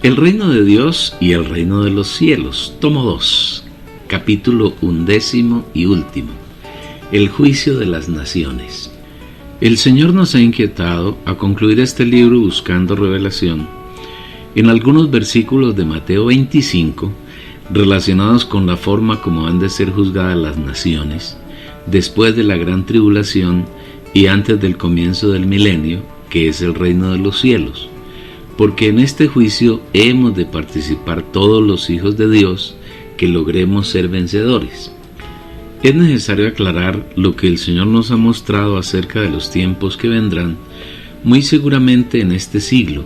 El reino de Dios y el reino de los cielos, tomo 2, capítulo 11 y último, el juicio de las naciones. El Señor nos ha inquietado a concluir este libro buscando revelación en algunos versículos de Mateo 25 relacionados con la forma como han de ser juzgadas las naciones después de la gran tribulación y antes del comienzo del milenio, que es el reino de los cielos. Porque en este juicio hemos de participar todos los hijos de Dios que logremos ser vencedores. Es necesario aclarar lo que el Señor nos ha mostrado acerca de los tiempos que vendrán, muy seguramente en este siglo,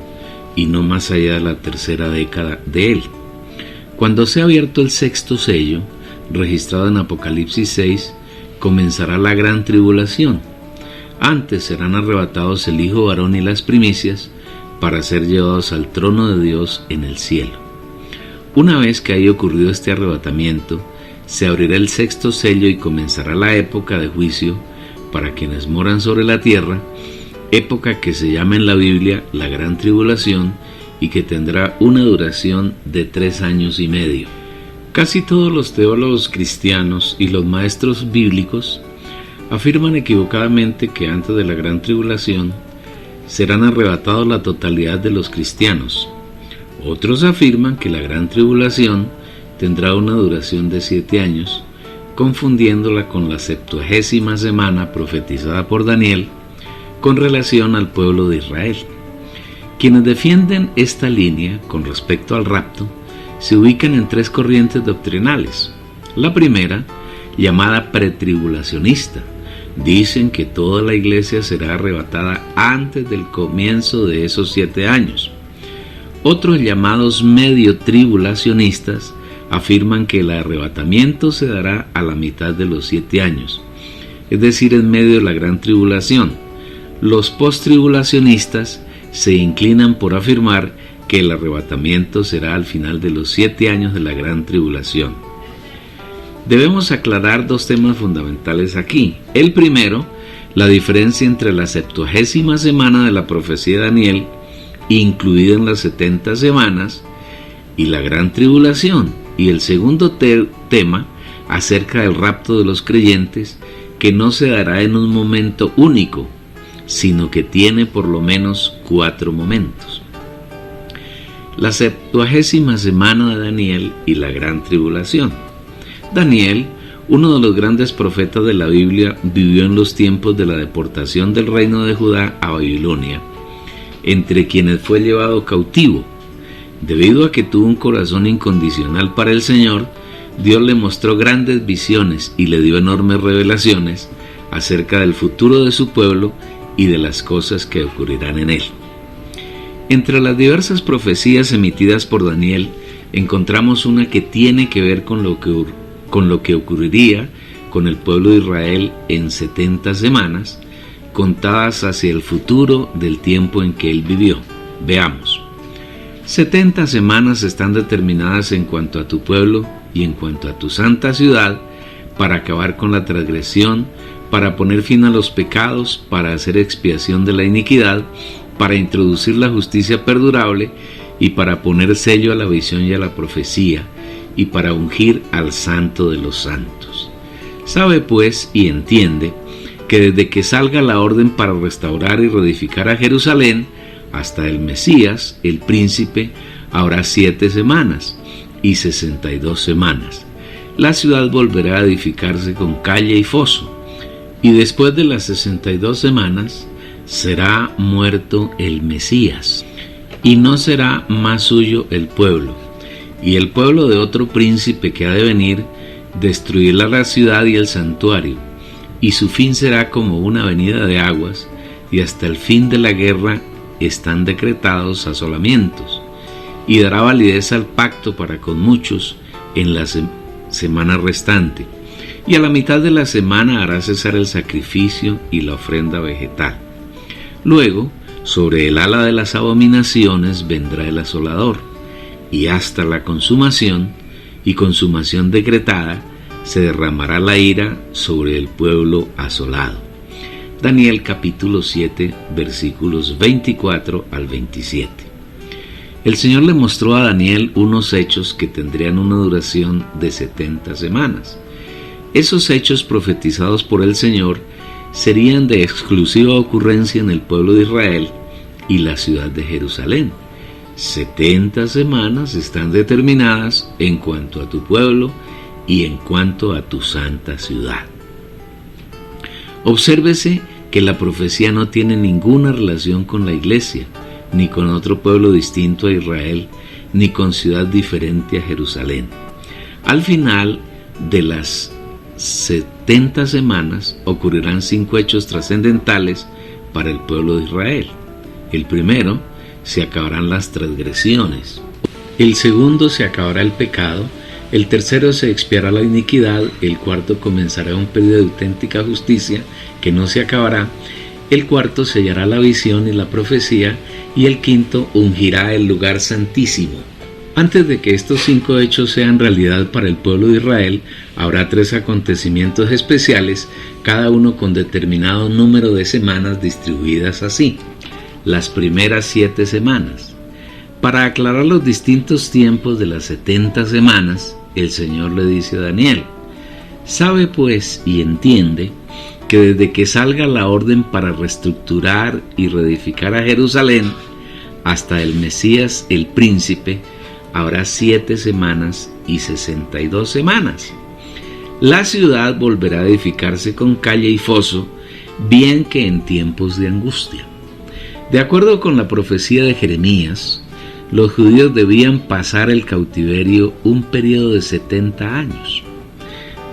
y no más allá de la tercera década de él. Cuando sea abierto el sexto sello, registrado en Apocalipsis 6, comenzará la gran tribulación. Antes serán arrebatados el hijo varón y las primicias, para ser llevados al trono de Dios en el cielo. Una vez que haya ocurrido este arrebatamiento, se abrirá el sexto sello y comenzará la época de juicio para quienes moran sobre la tierra, época que se llama en la Biblia la gran tribulación y que tendrá una duración de 3 años y medio. Casi todos los teólogos cristianos y los maestros bíblicos afirman equivocadamente que antes de la gran tribulación serán arrebatados la totalidad de los cristianos. Otros afirman que la gran tribulación tendrá una duración de 7 años, confundiéndola con la 70ª semana profetizada por Daniel con relación al pueblo de Israel. Quienes defienden esta línea con respecto al rapto se ubican en 3 corrientes doctrinales. La primera, llamada pretribulacionista, dicen que toda la iglesia será arrebatada antes del comienzo de esos 7 años. Otros, llamados medio tribulacionistas, afirman que el arrebatamiento se dará a la mitad de los 7 años, es decir, en medio de la gran tribulación. Los post-tribulacionistas se inclinan por afirmar que el arrebatamiento será al final de los 7 años de la gran tribulación. Debemos aclarar 2 temas fundamentales aquí. El primero, la diferencia entre la 70ª semana de la profecía de Daniel, incluida en las 70 semanas, y la gran tribulación. Y el segundo tema, acerca del rapto de los creyentes, que no se dará en un momento único, sino que tiene por lo menos 4 momentos. La 70ª semana de Daniel y la gran tribulación. Daniel, uno de los grandes profetas de la Biblia, vivió en los tiempos de la deportación del reino de Judá a Babilonia, entre quienes fue llevado cautivo. Debido a que tuvo un corazón incondicional para el Señor, Dios le mostró grandes visiones y le dio enormes revelaciones acerca del futuro de su pueblo y de las cosas que ocurrirán en él. Entre las diversas profecías emitidas por Daniel, encontramos una que tiene que ver con lo que ocurriría con el pueblo de Israel en 70 semanas, contadas hacia el futuro del tiempo en que él vivió. Veamos. 70 semanas están determinadas en cuanto a tu pueblo y en cuanto a tu santa ciudad, para acabar con la transgresión, para poner fin a los pecados, para hacer expiación de la iniquidad, para introducir la justicia perdurable y para poner sello a la visión y a la profecía, y para ungir al santo de los santos. Sabe pues y entiende que desde que salga la orden para restaurar y reedificar a Jerusalén hasta el Mesías, el príncipe, habrá 7 semanas y 62 semanas. La ciudad volverá a edificarse con calle y foso, y después de las 62 semanas será muerto el Mesías, y no será más suyo el pueblo. Y el pueblo de otro príncipe que ha de venir destruirá la ciudad y el santuario, y su fin será como una avenida de aguas, y hasta el fin de la guerra están decretados asolamientos, y dará validez al pacto para con muchos en la semana restante, y a la mitad de la semana hará cesar el sacrificio y la ofrenda vegetal. Luego, sobre el ala de las abominaciones vendrá el asolador, y hasta la consumación, y consumación decretada, se derramará la ira sobre el pueblo asolado. Daniel capítulo 7, versículos 24 al 27. El Señor le mostró a Daniel unos hechos que tendrían una duración de 70 semanas. Esos hechos profetizados por el Señor serían de exclusiva ocurrencia en el pueblo de Israel y la ciudad de Jerusalén. 70 semanas están determinadas en cuanto a tu pueblo y en cuanto a tu santa ciudad. Obsérvese que la profecía no tiene ninguna relación con la iglesia, ni con otro pueblo distinto a Israel, ni con ciudad diferente a Jerusalén. Al final de las 70 semanas ocurrirán 5 hechos trascendentales para el pueblo de Israel. El primero, se acabarán las transgresiones. El segundo, se acabará el pecado. El tercero, se expiará la iniquidad. El cuarto, comenzará un periodo de auténtica justicia que no se acabará. El cuarto, sellará la visión y la profecía. Y el quinto, ungirá el lugar santísimo. Antes de que estos 5 hechos sean realidad para el pueblo de Israel, habrá 3 acontecimientos especiales, cada uno con determinado número de semanas distribuidas así. Las primeras 7 semanas. Para aclarar los distintos tiempos de las 70 semanas, el Señor le dice a Daniel: sabe pues y entiende que desde que salga la orden para reestructurar y reedificar a Jerusalén hasta el Mesías el príncipe, habrá 7 semanas y 62 semanas. La ciudad volverá a edificarse con calle y foso, bien que en tiempos de angustia. De acuerdo con la profecía de Jeremías, los judíos debían pasar el cautiverio un periodo de 70 años.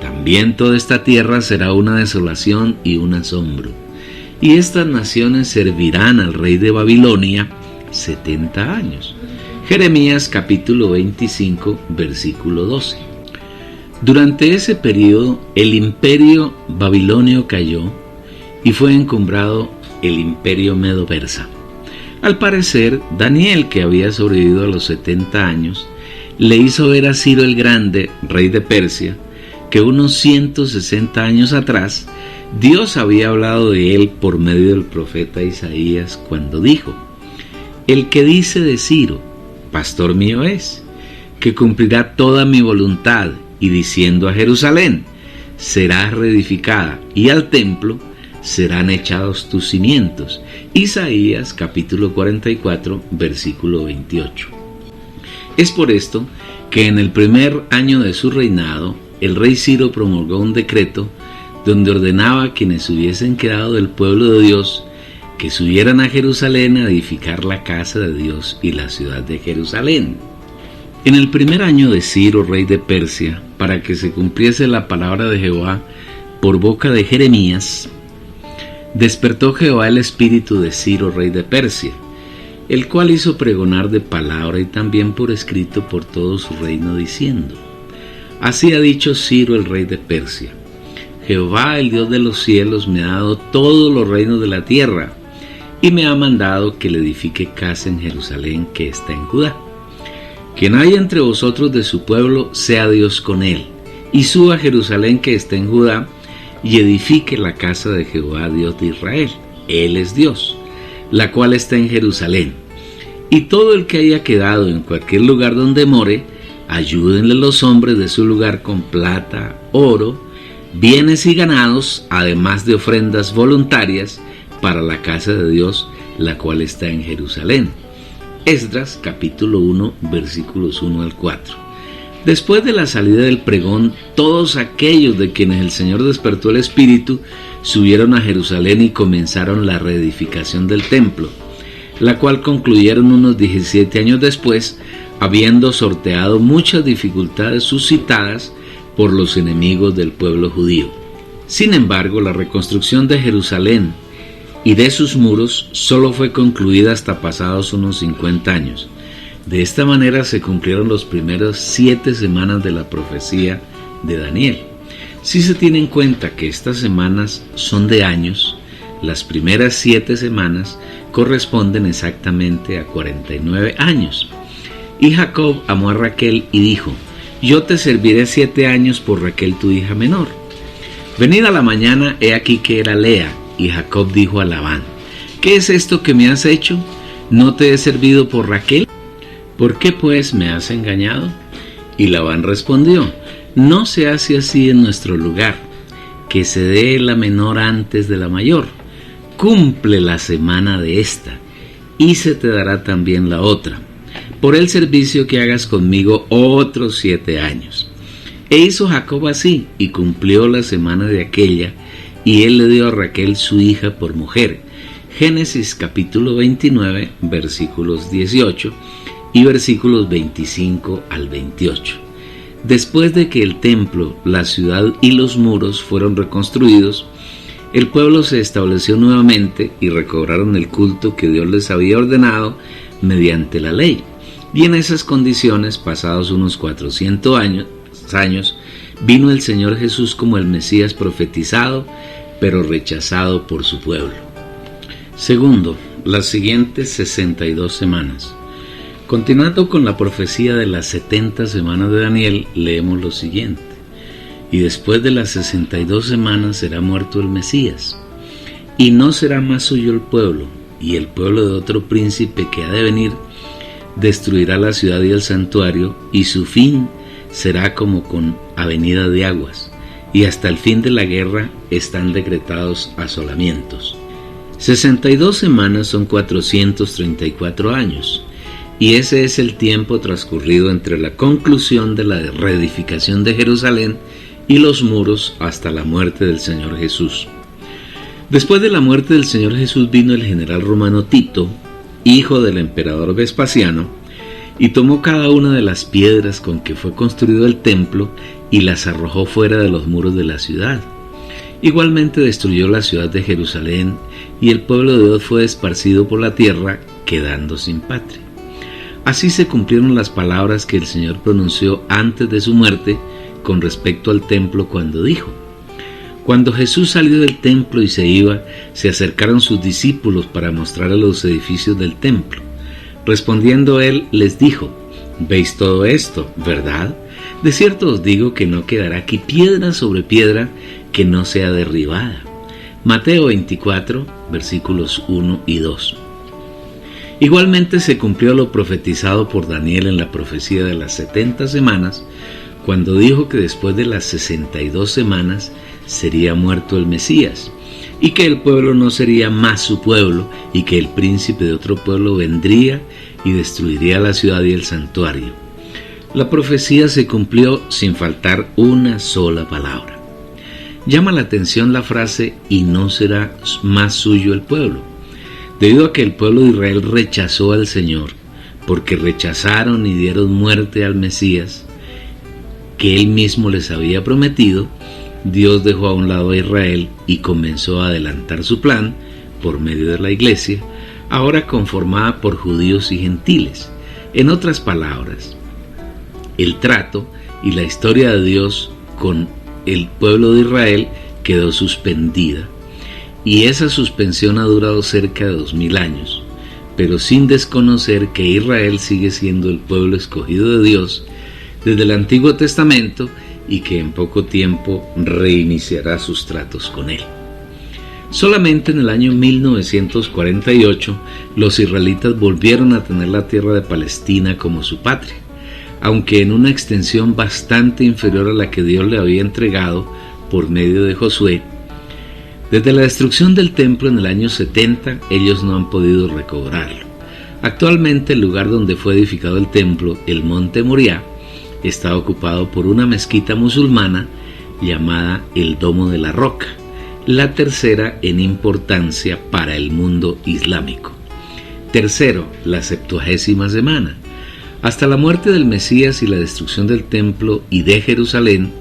También toda esta tierra será una desolación y un asombro, y estas naciones servirán al rey de Babilonia 70 años. Jeremías capítulo 25, versículo 12. Durante ese periodo, el imperio babilonio cayó y fue encumbrado el imperio medo-persa. Al parecer, Daniel, que había sobrevivido a los 70 años, le hizo ver a Ciro el Grande, rey de Persia, que unos 160 años atrás, Dios había hablado de él por medio del profeta Isaías cuando dijo: el que dice de Ciro, pastor mío es, que cumplirá toda mi voluntad, y diciendo a Jerusalén, será reedificada, y al templo serán echados tus cimientos. Isaías capítulo 44, versículo 28. Es por esto que en el primer año de su reinado, el rey Ciro promulgó un decreto donde ordenaba a quienes hubiesen quedado del pueblo de Dios que subieran a Jerusalén a edificar la casa de Dios y la ciudad de Jerusalén. En el primer año de Ciro, rey de Persia, para que se cumpliese la palabra de Jehová por boca de Jeremías, despertó Jehová el espíritu de Ciro, rey de Persia, el cual hizo pregonar de palabra y también por escrito por todo su reino, diciendo: así ha dicho Ciro, el rey de Persia: Jehová, el Dios de los cielos, me ha dado todos los reinos de la tierra, y me ha mandado que le edifique casa en Jerusalén, que está en Judá. Quien haya entre vosotros de su pueblo, sea Dios con él, y suba a Jerusalén, que está en Judá, y edifique la casa de Jehová, Dios de Israel. Él es Dios, la cual está en Jerusalén. Y todo el que haya quedado en cualquier lugar donde more, ayúdenle los hombres de su lugar con plata, oro, bienes y ganados, además de ofrendas voluntarias para la casa de Dios, la cual está en Jerusalén. Esdras capítulo 1, versículos 1 al 4. Después de la salida del pregón, todos aquellos de quienes el Señor despertó el espíritu subieron a Jerusalén y comenzaron la reedificación del templo, la cual concluyeron unos 17 años después, habiendo sorteado muchas dificultades suscitadas por los enemigos del pueblo judío. Sin embargo, la reconstrucción de Jerusalén y de sus muros solo fue concluida hasta pasados unos 50 años. De esta manera se cumplieron los primeros 7 semanas de la profecía de Daniel. Si se tiene en cuenta que estas semanas son de años, las primeras 7 semanas corresponden exactamente a 49 años. Y Jacob amó a Raquel y dijo: yo te serviré 7 años por Raquel tu hija menor. Venida a la mañana, he aquí que era Lea, y Jacob dijo a Labán: ¿qué es esto que me has hecho? ¿No te he servido por Raquel? ¿Por qué pues me has engañado? Y Labán respondió: no se hace así en nuestro lugar, que se dé la menor antes de la mayor. Cumple la semana de esta, y se te dará también la otra, por el servicio que hagas conmigo otros 7 años. E hizo Jacob así, y cumplió la semana de aquella, y él le dio a Raquel su hija por mujer. Génesis capítulo 29, versículos 18 y versículos 25 al 28. Después de que el templo, la ciudad y los muros fueron reconstruidos, el pueblo se estableció nuevamente y recobraron el culto que Dios les había ordenado mediante la ley. Y en esas condiciones, pasados unos 400 años, vino el Señor Jesús como el Mesías profetizado, pero rechazado por su pueblo. Segundo, las siguientes 62 semanas. Continuando con la profecía de las 70 semanas de Daniel, leemos lo siguiente: y después de las 62 semanas será muerto el Mesías, y no será más suyo el pueblo, y el pueblo de otro príncipe que ha de venir destruirá la ciudad y el santuario, y su fin será como con avenida de aguas, y hasta el fin de la guerra están decretados asolamientos. 62 semanas son 434 años, y ese es el tiempo transcurrido entre la conclusión de la reedificación de Jerusalén y los muros hasta la muerte del Señor Jesús. Después de la muerte del Señor Jesús vino el general romano Tito, hijo del emperador Vespasiano, y tomó cada una de las piedras con que fue construido el templo y las arrojó fuera de los muros de la ciudad. Igualmente destruyó la ciudad de Jerusalén, y el pueblo de Dios fue esparcido por la tierra, quedando sin patria. Así se cumplieron las palabras que el Señor pronunció antes de su muerte con respecto al templo, cuando dijo: cuando Jesús salió del templo y se iba, se acercaron sus discípulos para mostrarle los edificios del templo. Respondiendo él, les dijo: ¿veis todo esto, verdad? De cierto os digo que no quedará aquí piedra sobre piedra que no sea derribada. Mateo 24, versículos 1 y 2. Igualmente se cumplió lo profetizado por Daniel en la profecía de las 70 semanas, cuando dijo que después de las 62 semanas sería muerto el Mesías, y que el pueblo no sería más su pueblo, y que el príncipe de otro pueblo vendría y destruiría la ciudad y el santuario. La profecía se cumplió sin faltar una sola palabra. Llama la atención la frase: y no será más suyo el pueblo, debido a que el pueblo de Israel rechazó al Señor, porque rechazaron y dieron muerte al Mesías que él mismo les había prometido. Dios dejó a un lado a Israel y comenzó a adelantar su plan por medio de la iglesia, ahora conformada por judíos y gentiles. En otras palabras, el trato y la historia de Dios con el pueblo de Israel quedó suspendida, y esa suspensión ha durado cerca de 2000 años, pero sin desconocer que Israel sigue siendo el pueblo escogido de Dios desde el Antiguo Testamento, y que en poco tiempo reiniciará sus tratos con él. Solamente en el año 1948 los israelitas volvieron a tener la tierra de Palestina como su patria, aunque en una extensión bastante inferior a la que Dios le había entregado por medio de Josué. Desde la destrucción del templo en el año 70, ellos no han podido recobrarlo. Actualmente el lugar donde fue edificado el templo, el monte Moriah, está ocupado por una mezquita musulmana llamada el Domo de la Roca, la tercera en importancia para el mundo islámico. Tercero, la 70ª semana. Hasta la muerte del Mesías y la destrucción del templo y de Jerusalén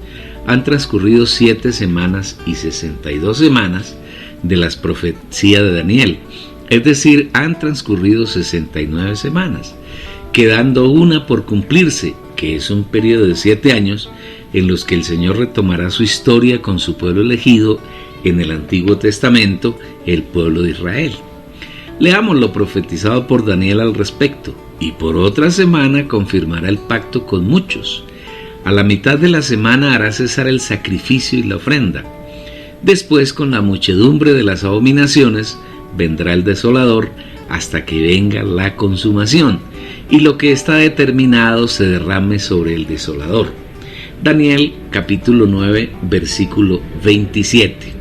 han transcurrido 7 semanas y 62 semanas de las profecías de Daniel, es decir, han transcurrido 69 semanas, quedando una por cumplirse, que es un periodo de 7 años en los que el Señor retomará su historia con su pueblo elegido en el Antiguo Testamento, el pueblo de Israel. Leamos lo profetizado por Daniel al respecto: y por otra semana confirmará el pacto con muchos. A la mitad de la semana hará cesar el sacrificio y la ofrenda. Después, con la muchedumbre de las abominaciones, vendrá el desolador hasta que venga la consumación, y lo que está determinado se derrame sobre el desolador. Daniel capítulo 9, versículo 27.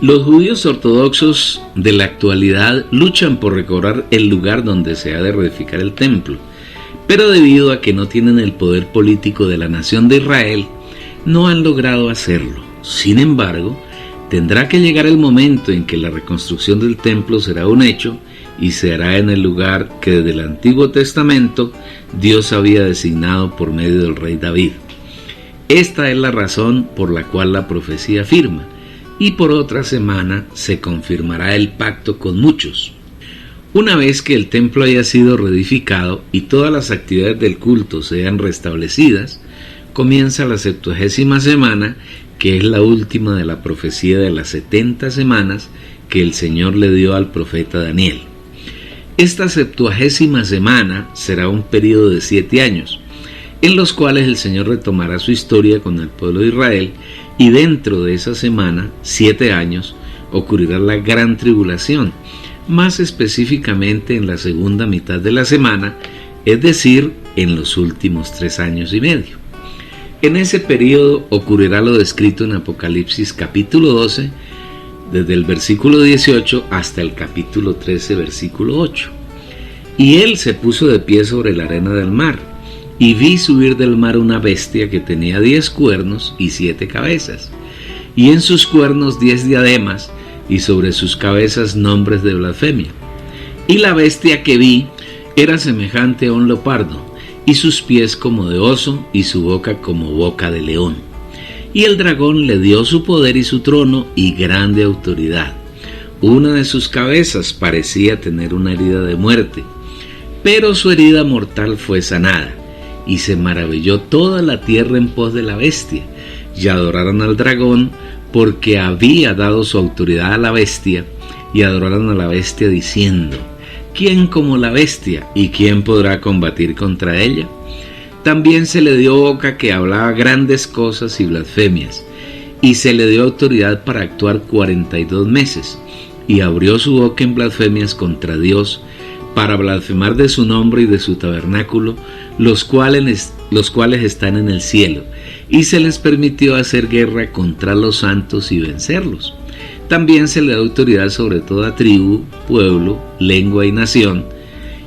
Los judíos ortodoxos de la actualidad luchan por recobrar el lugar donde se ha de reedificar el templo, pero debido a que no tienen el poder político de la nación de Israel, no han logrado hacerlo. Sin embargo, tendrá que llegar el momento en que la reconstrucción del templo será un hecho y se hará en el lugar que desde el Antiguo Testamento Dios había designado por medio del rey David. Esta es la razón por la cual la profecía afirma: y por otra semana se confirmará el pacto con muchos. Una vez que el templo haya sido reedificado y todas las actividades del culto sean restablecidas, comienza la 70ª semana, que es la última de la profecía de las 70 semanas que el Señor le dio al profeta Daniel. Esta 70ª semana será un periodo de 7 años, en los cuales el Señor retomará su historia con el pueblo de Israel, y dentro de esa semana, 7 años, ocurrirá la gran tribulación, más específicamente en la segunda mitad de la semana, es decir, en los últimos 3 años y medio. En ese periodo ocurrirá lo descrito en Apocalipsis capítulo 12, desde el versículo 18 hasta el capítulo 13, versículo 8. Y él se puso de pie sobre la arena del mar, y vi subir del mar una bestia que tenía 10 cuernos y 7 cabezas, y en sus cuernos 10 diademas, y sobre sus cabezas nombres de blasfemia. Y la bestia que vi era semejante a un leopardo, y sus pies como de oso, y su boca como boca de león. Y el dragón le dio su poder y su trono y grande autoridad. Una de sus cabezas parecía tener una herida de muerte, pero su herida mortal fue sanada, y se maravilló toda la tierra en pos de la bestia, y adoraron al dragón, porque había dado su autoridad a la bestia, y adoraron a la bestia diciendo: ¿quién como la bestia? ¿Y quién podrá combatir contra ella? También se le dio boca que hablaba grandes cosas y blasfemias, y se le dio autoridad para actuar 42 meses, y abrió su boca en blasfemias contra Dios, para blasfemar de su nombre y de su tabernáculo, los cuales están en el cielo, y se les permitió hacer guerra contra los santos y vencerlos. También se le da autoridad sobre toda tribu, pueblo, lengua y nación,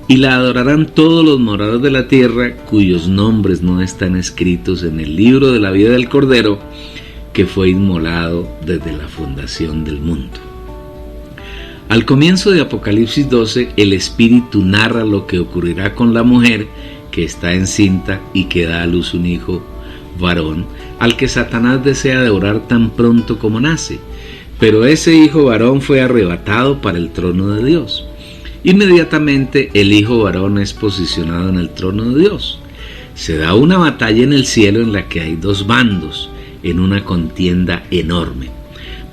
y la adorarán todos los moradores de la tierra, cuyos nombres no están escritos en el libro de la vida del Cordero, que fue inmolado desde la fundación del mundo. Al comienzo de Apocalipsis 12, el Espíritu narra lo que ocurrirá con la mujer que está encinta y que da a luz un hijo varón, al que Satanás desea devorar tan pronto como nace. Pero ese hijo varón fue arrebatado para el trono de Dios. Inmediatamente el hijo varón es posicionado en el trono de Dios. Se da una batalla en el cielo en la que hay 2 bandos, en una contienda enorme.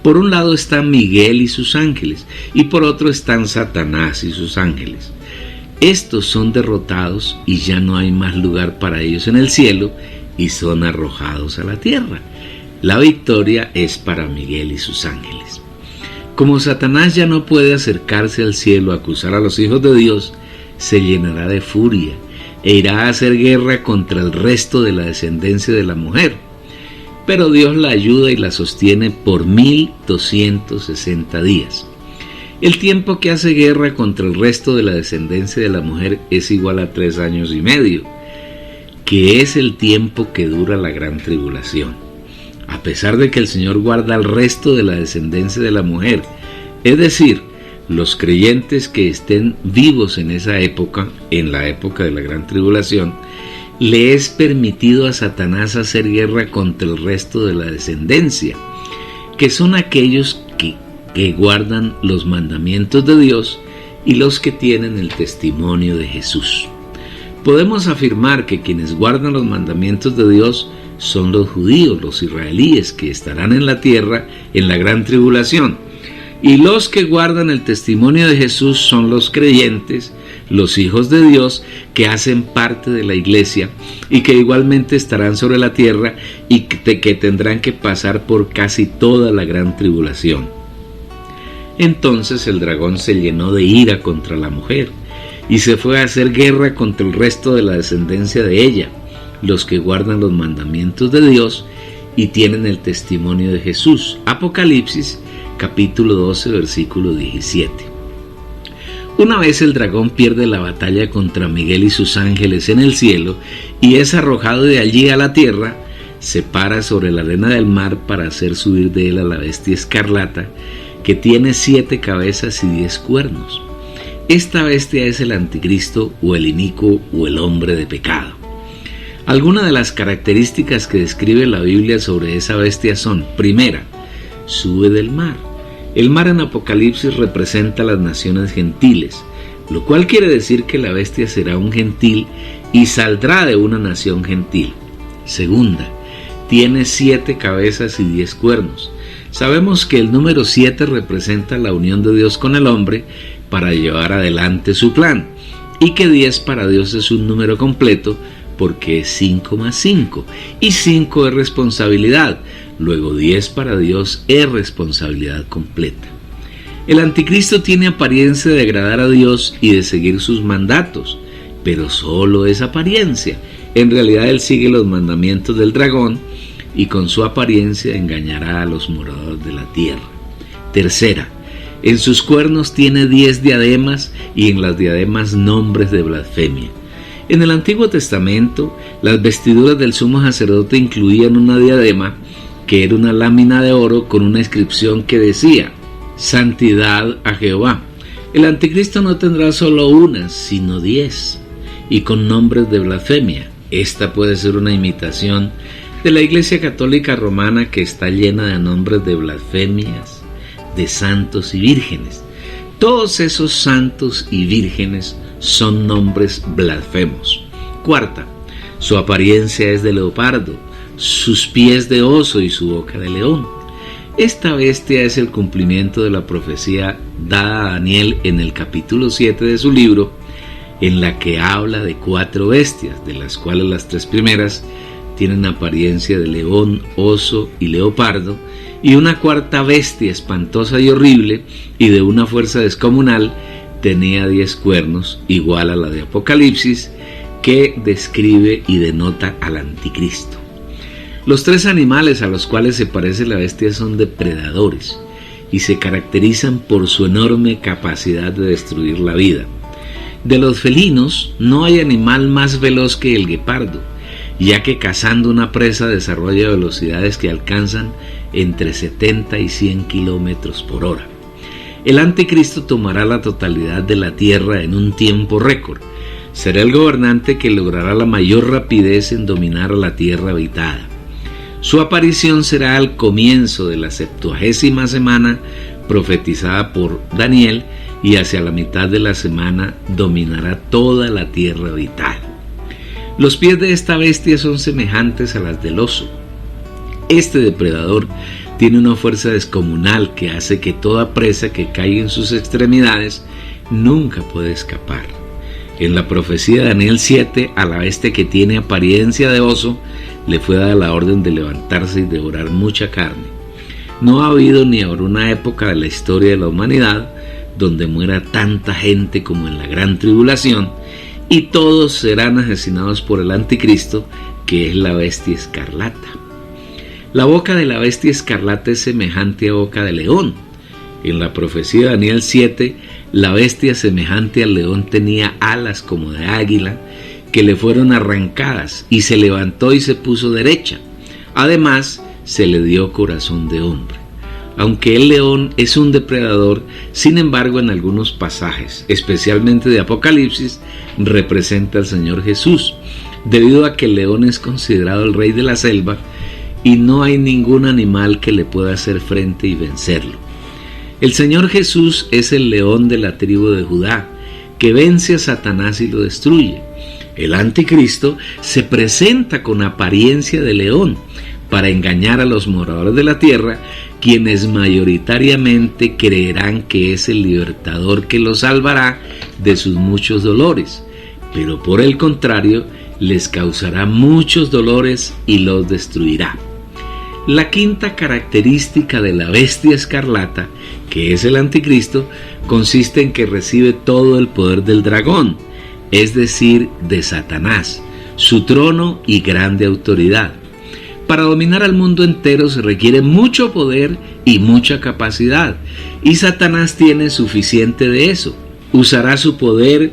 Por un lado están Miguel y sus ángeles, y por otro están Satanás y sus ángeles. Estos son derrotados y ya no hay más lugar para ellos en el cielo, y son arrojados a la tierra. La victoria es para Miguel y sus ángeles. Como Satanás ya no puede acercarse al cielo a acusar a los hijos de Dios, se llenará de furia e irá a hacer guerra contra el resto de la descendencia de la mujer. Pero Dios la ayuda y la sostiene por 1260 días. El tiempo que hace guerra contra el resto de la descendencia de la mujer es igual a 3 años y medio, que es el tiempo que dura la gran tribulación. A pesar de que el Señor guarda al resto de la descendencia de la mujer, es decir, los creyentes que estén vivos en esa época, en la época de la gran tribulación, le es permitido a Satanás hacer guerra contra el resto de la descendencia, que son aquellos que guardan los mandamientos de Dios y los que tienen el testimonio de Jesús. Podemos afirmar que quienes guardan los mandamientos de Dios son los judíos, los israelíes, que estarán en la tierra en la gran tribulación, y los que guardan el testimonio de Jesús son los creyentes, los hijos de Dios, que hacen parte de la iglesia y que igualmente estarán sobre la tierra y que tendrán que pasar por casi toda la gran tribulación. Entonces el dragón se llenó de ira contra la mujer y se fue a hacer guerra contra el resto de la descendencia de ella, los que guardan los mandamientos de Dios y tienen el testimonio de Jesús. Apocalipsis capítulo 12 versículo 17. Una vez el dragón pierde la batalla contra Miguel y sus ángeles en el cielo y es arrojado de allí a la tierra, se para sobre la arena del mar para hacer subir de él a la bestia escarlata, que tiene 7 cabezas y 10 cuernos. Esta bestia es el anticristo o el inicuo o el hombre de pecado. Algunas de las características que describe la Biblia sobre esa bestia son: primera, sube del mar. El mar en Apocalipsis representa a las naciones gentiles, lo cual quiere decir que la bestia será un gentil y saldrá de una nación gentil. Segunda, tiene 7 cabezas y 10 cuernos. Sabemos que el número 7 representa la unión de Dios con el hombre para llevar adelante su plan, y que 10 para Dios es un número completo porque es 5 más 5, y 5 es responsabilidad. Luego 10 para Dios es responsabilidad completa. El anticristo tiene apariencia de agradar a Dios y de seguir sus mandatos, pero solo es apariencia. En realidad él sigue los mandamientos del dragón y con su apariencia engañará a los moradores de la tierra. Tercera, en sus cuernos tiene 10 diademas y en las diademas nombres de blasfemia. En el Antiguo Testamento, las vestiduras del sumo sacerdote incluían una diadema que era una lámina de oro con una inscripción que decía: Santidad a Jehová. El anticristo no tendrá solo una, sino 10, y con nombres de blasfemia. Esta puede ser una imitación de la Iglesia Católica Romana, que está llena de nombres de blasfemias, de santos y vírgenes. Todos esos santos y vírgenes son nombres blasfemos. Cuarta, su apariencia es de leopardo, sus pies de oso y su boca de león. Esta bestia es el cumplimiento de la profecía dada a Daniel en el capítulo 7 de su libro, en la que habla de 4 bestias, de las cuales las 3 primeras tienen apariencia de león, oso y leopardo, y una cuarta bestia espantosa y horrible y de una fuerza descomunal tenía 10 cuernos, igual a la de Apocalipsis, que describe y denota al anticristo. Los 3 animales a los cuales se parece la bestia son depredadores y se caracterizan por su enorme capacidad de destruir la vida. De los felinos no hay animal más veloz que el guepardo, ya que cazando una presa desarrolla velocidades que alcanzan entre 70 y 100 kilómetros por hora. El anticristo tomará la totalidad de la tierra en un tiempo récord. Será el gobernante que logrará la mayor rapidez en dominar a la tierra habitada. Su aparición será al comienzo de la 70ª semana profetizada por Daniel, y hacia la mitad de la semana dominará toda la tierra habitada. Los pies de esta bestia son semejantes a las del oso. Este depredador tiene una fuerza descomunal que hace que toda presa que caiga en sus extremidades nunca puede escapar. En la profecía de Daniel 7, a la bestia que tiene apariencia de oso le fue dada la orden de levantarse y devorar mucha carne. No ha habido ni habrá una época de la historia de la humanidad donde muera tanta gente como en la gran tribulación, y todos serán asesinados por el anticristo, que es la bestia escarlata. La boca de la bestia escarlata es semejante a boca de león. En la profecía de Daniel 7, la bestia semejante al león tenía alas como de águila, que le fueron arrancadas, y se levantó y se puso derecha. Además, se le dio corazón de hombre. Aunque el león es un depredador, sin embargo, en algunos pasajes, especialmente de Apocalipsis, representa al Señor Jesús, debido a que el león es considerado el rey de la selva y no hay ningún animal que le pueda hacer frente y vencerlo. El Señor Jesús es el león de la tribu de Judá, que vence a Satanás y lo destruye. El anticristo se presenta con apariencia de león para engañar a los moradores de la tierra, quienes mayoritariamente creerán que es el libertador que los salvará de sus muchos dolores, pero por el contrario les causará muchos dolores y los destruirá. La quinta característica de la bestia escarlata, que es el anticristo, consiste en que recibe todo el poder del dragón, es decir, de Satanás, su trono y grande autoridad. Para dominar al mundo entero se requiere mucho poder y mucha capacidad, y Satanás tiene suficiente de eso. Usará su poder,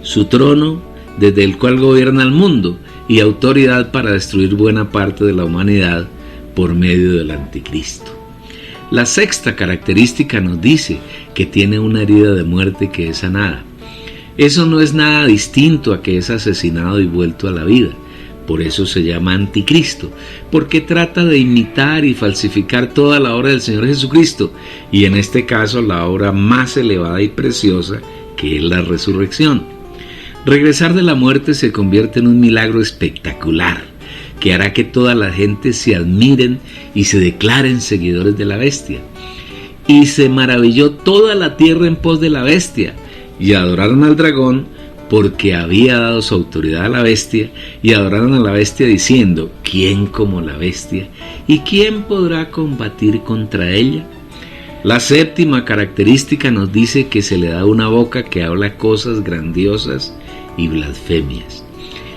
su trono, desde el cual gobierna el mundo, y autoridad para destruir buena parte de la humanidad por medio del anticristo. La sexta característica nos dice que tiene una herida de muerte que es sanada. Eso no es nada distinto a que es asesinado y vuelto a la vida. Por eso se llama anticristo, porque trata de imitar y falsificar toda la obra del Señor Jesucristo, y en este caso la obra más elevada y preciosa, que es la resurrección. Regresar de la muerte se convierte en un milagro espectacular, que hará que toda la gente se admiren y se declaren seguidores de la bestia. Y se maravilló toda la tierra en pos de la bestia, y adoraron al dragón, porque había dado su autoridad a la bestia, y adoraron a la bestia diciendo: ¿quién como la bestia? ¿Y quién podrá combatir contra ella? La séptima característica nos dice que se le da una boca que habla cosas grandiosas y blasfemias.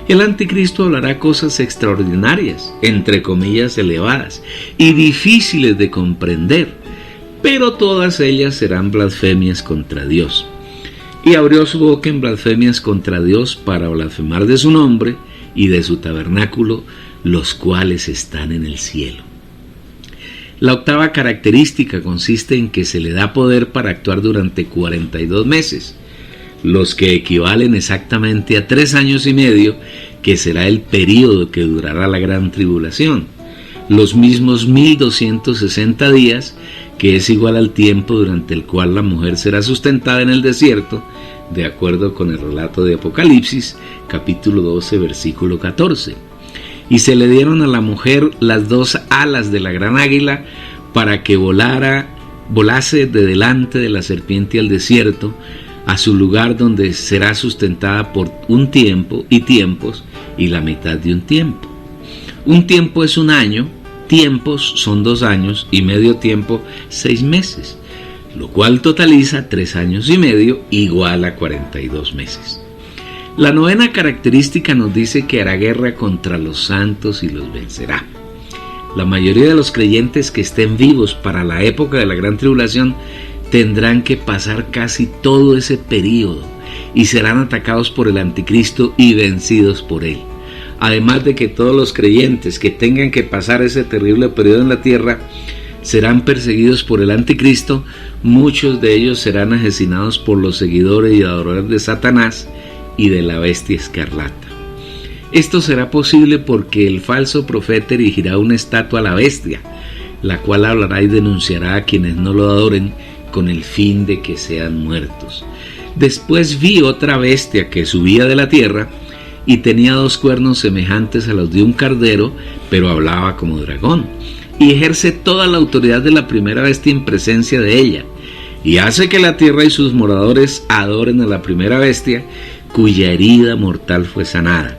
El anticristo hablará cosas extraordinarias, entre comillas elevadas, y difíciles de comprender, pero todas ellas serán blasfemias contra Dios. Y abrió su boca en blasfemias contra Dios para blasfemar de su nombre y de su tabernáculo, los cuales están en el cielo. La octava característica consiste en que se le da poder para actuar durante 42 meses, los que equivalen exactamente a 3 años y medio, que será el período que durará la gran tribulación, los mismos 1260 días, que es igual al tiempo durante el cual la mujer será sustentada en el desierto, de acuerdo con el relato de Apocalipsis, capítulo 12, versículo 14. Y se le dieron a la mujer las 2 alas de la gran águila para que volase de delante de la serpiente al desierto, a su lugar donde será sustentada por un tiempo y tiempos y la mitad de un tiempo. Un tiempo es un año, tiempos son 2 años y medio tiempo 6 meses, lo cual totaliza 3 años y medio igual a 42 meses. La novena característica nos dice que hará guerra contra los santos y los vencerá. La mayoría de los creyentes que estén vivos para la época de la gran tribulación tendrán que pasar casi todo ese período y serán atacados por el anticristo y vencidos por él. Además de que todos los creyentes que tengan que pasar ese terrible periodo en la tierra serán perseguidos por el anticristo, muchos de ellos serán asesinados por los seguidores y adoradores de Satanás y de la bestia escarlata. Esto será posible porque el falso profeta erigirá una estatua a la bestia, la cual hablará y denunciará a quienes no lo adoren con el fin de que sean muertos. Después vi otra bestia que subía de la tierra y tenía 2 cuernos semejantes a los de un cordero, pero hablaba como dragón, y ejerce toda la autoridad de la primera bestia en presencia de ella, y hace que la tierra y sus moradores adoren a la primera bestia, cuya herida mortal fue sanada.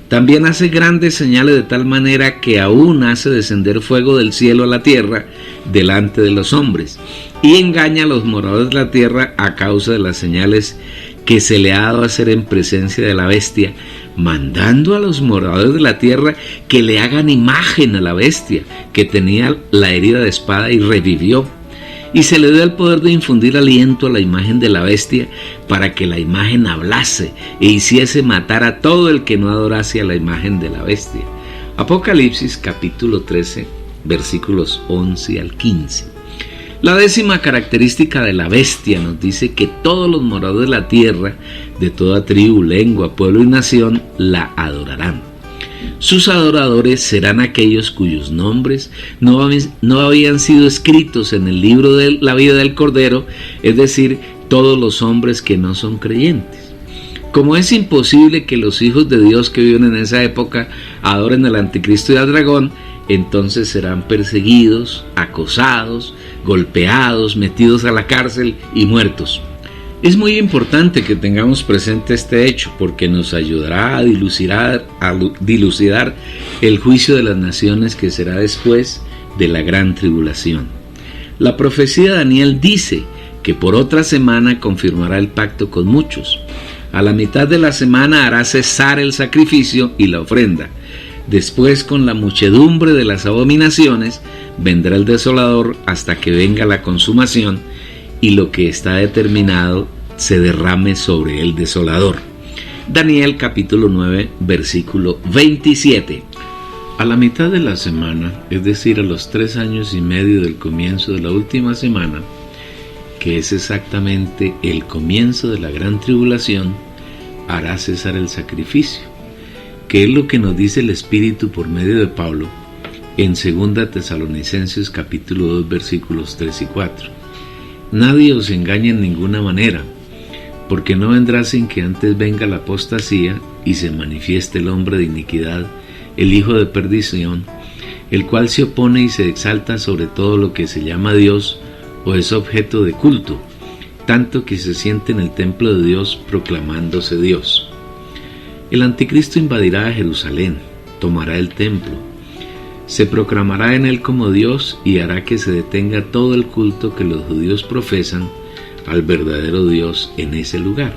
También hace grandes señales de tal manera que aún hace descender fuego del cielo a la tierra delante de los hombres, y engaña a los moradores de la tierra a causa de las señales que se le ha dado a hacer en presencia de la bestia, mandando a los moradores de la tierra que le hagan imagen a la bestia, que tenía la herida de espada y revivió. Y se le dio el poder de infundir aliento a la imagen de la bestia para que la imagen hablase e hiciese matar a todo el que no adorase a la imagen de la bestia. Apocalipsis capítulo 13, versículos 11 al 15. La 10ª característica de la bestia nos dice que todos los moradores de la tierra, de toda tribu, lengua, pueblo y nación, la adorarán. Sus adoradores serán aquellos cuyos nombres no habían sido escritos en el libro de la vida del Cordero, es decir, todos los hombres que no son creyentes. Como es imposible que los hijos de Dios que viven en esa época adoren al anticristo y al dragón, entonces serán perseguidos, acosados, golpeados, metidos a la cárcel y muertos. Es muy importante que tengamos presente este hecho porque nos ayudará a dilucidar el juicio de las naciones que será después de la gran tribulación. La profecía de Daniel dice que por otra semana confirmará el pacto con muchos. A la mitad de la semana hará cesar el sacrificio y la ofrenda. Después, con la muchedumbre de las abominaciones, vendrá el desolador hasta que venga la consumación y lo que está determinado se derrame sobre el desolador. Daniel capítulo 9, versículo 27. A la mitad de la semana, es decir, a los 3 años y medio del comienzo de la última semana, que es exactamente el comienzo de la gran tribulación, hará cesar el sacrificio, que es lo que nos dice el Espíritu por medio de Pablo en 2 Tesalonicenses capítulo 2 versículos 3 y 4. Nadie os engañe en ninguna manera, porque no vendrá sin que antes venga la apostasía y se manifieste el hombre de iniquidad, el hijo de perdición, el cual se opone y se exalta sobre todo lo que se llama Dios o es objeto de culto, tanto que se siente en el templo de Dios proclamándose Dios. El anticristo invadirá a Jerusalén, tomará el templo, se proclamará en él como Dios y hará que se detenga todo el culto que los judíos profesan al verdadero Dios en ese lugar.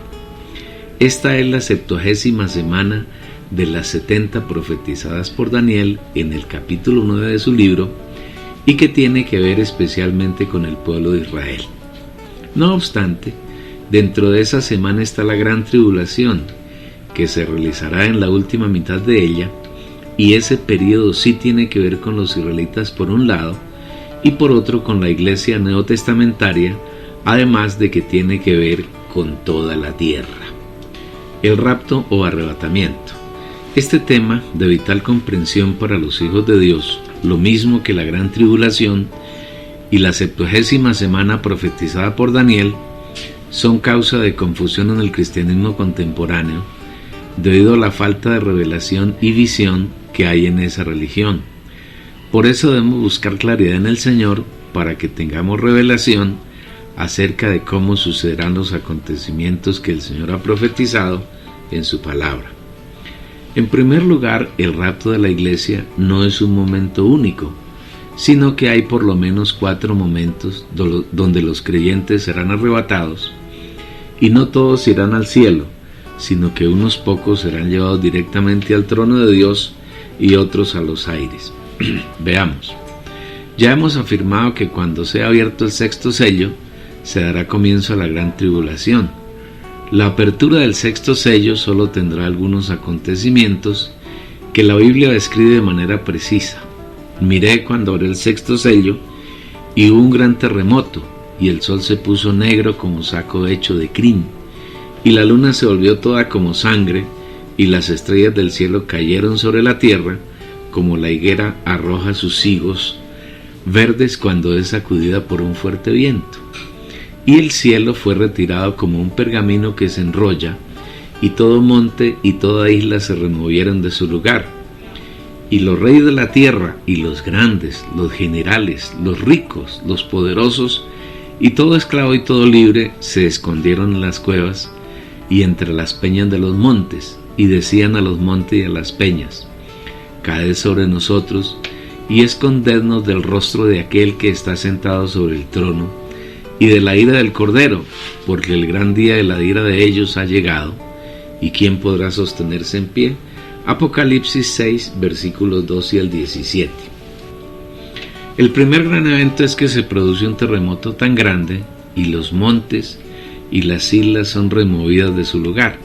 Esta es la 70ª semana de las 70 profetizadas por Daniel en el capítulo 9 de su libro y que tiene que ver especialmente con el pueblo de Israel. No obstante, dentro de esa semana está la gran tribulación, que se realizará en la última mitad de ella, y ese periodo sí tiene que ver con los israelitas por un lado, y por otro con la iglesia neotestamentaria, además de que tiene que ver con toda la tierra. El rapto o arrebatamiento. Este tema, de vital comprensión para los hijos de Dios, lo mismo que la gran tribulación y la 70ª semana profetizada por Daniel, son causa de confusión en el cristianismo contemporáneo, debido a la falta de revelación y visión que hay en esa religión. Por eso debemos buscar claridad en el Señor para que tengamos revelación acerca de cómo sucederán los acontecimientos que el Señor ha profetizado en su palabra. En primer lugar, el rapto de la iglesia no es un momento único, sino que hay por lo menos 4 momentos donde los creyentes serán arrebatados, y no todos irán al cielo, sino que unos pocos serán llevados directamente al trono de Dios y otros a los aires. Veamos. Ya hemos afirmado que cuando sea abierto el 6º sello, se dará comienzo a la gran tribulación. La apertura del 6º sello solo tendrá algunos acontecimientos que la Biblia describe de manera precisa. Miré cuando abrió el 6º sello y hubo un gran terremoto, y el sol se puso negro como saco hecho de crin, y la luna se volvió toda como sangre, y las estrellas del cielo cayeron sobre la tierra, como la higuera arroja sus higos verdes cuando es sacudida por un fuerte viento. Y el cielo fue retirado como un pergamino que se enrolla, y todo monte y toda isla se removieron de su lugar. Y los reyes de la tierra, y los grandes, los generales, los ricos, los poderosos, y todo esclavo y todo libre, se escondieron en las cuevas y entre las peñas de los montes, y decían a los montes y a las peñas: caed sobre nosotros, y escondednos del rostro de aquel que está sentado sobre el trono, y de la ira del Cordero, porque el gran día de la ira de ellos ha llegado, y ¿quién podrá sostenerse en pie? Apocalipsis 6, versículos 2 y el 17. El primer gran evento es que se produce un terremoto tan grande, y los montes y las islas son removidas de su lugar.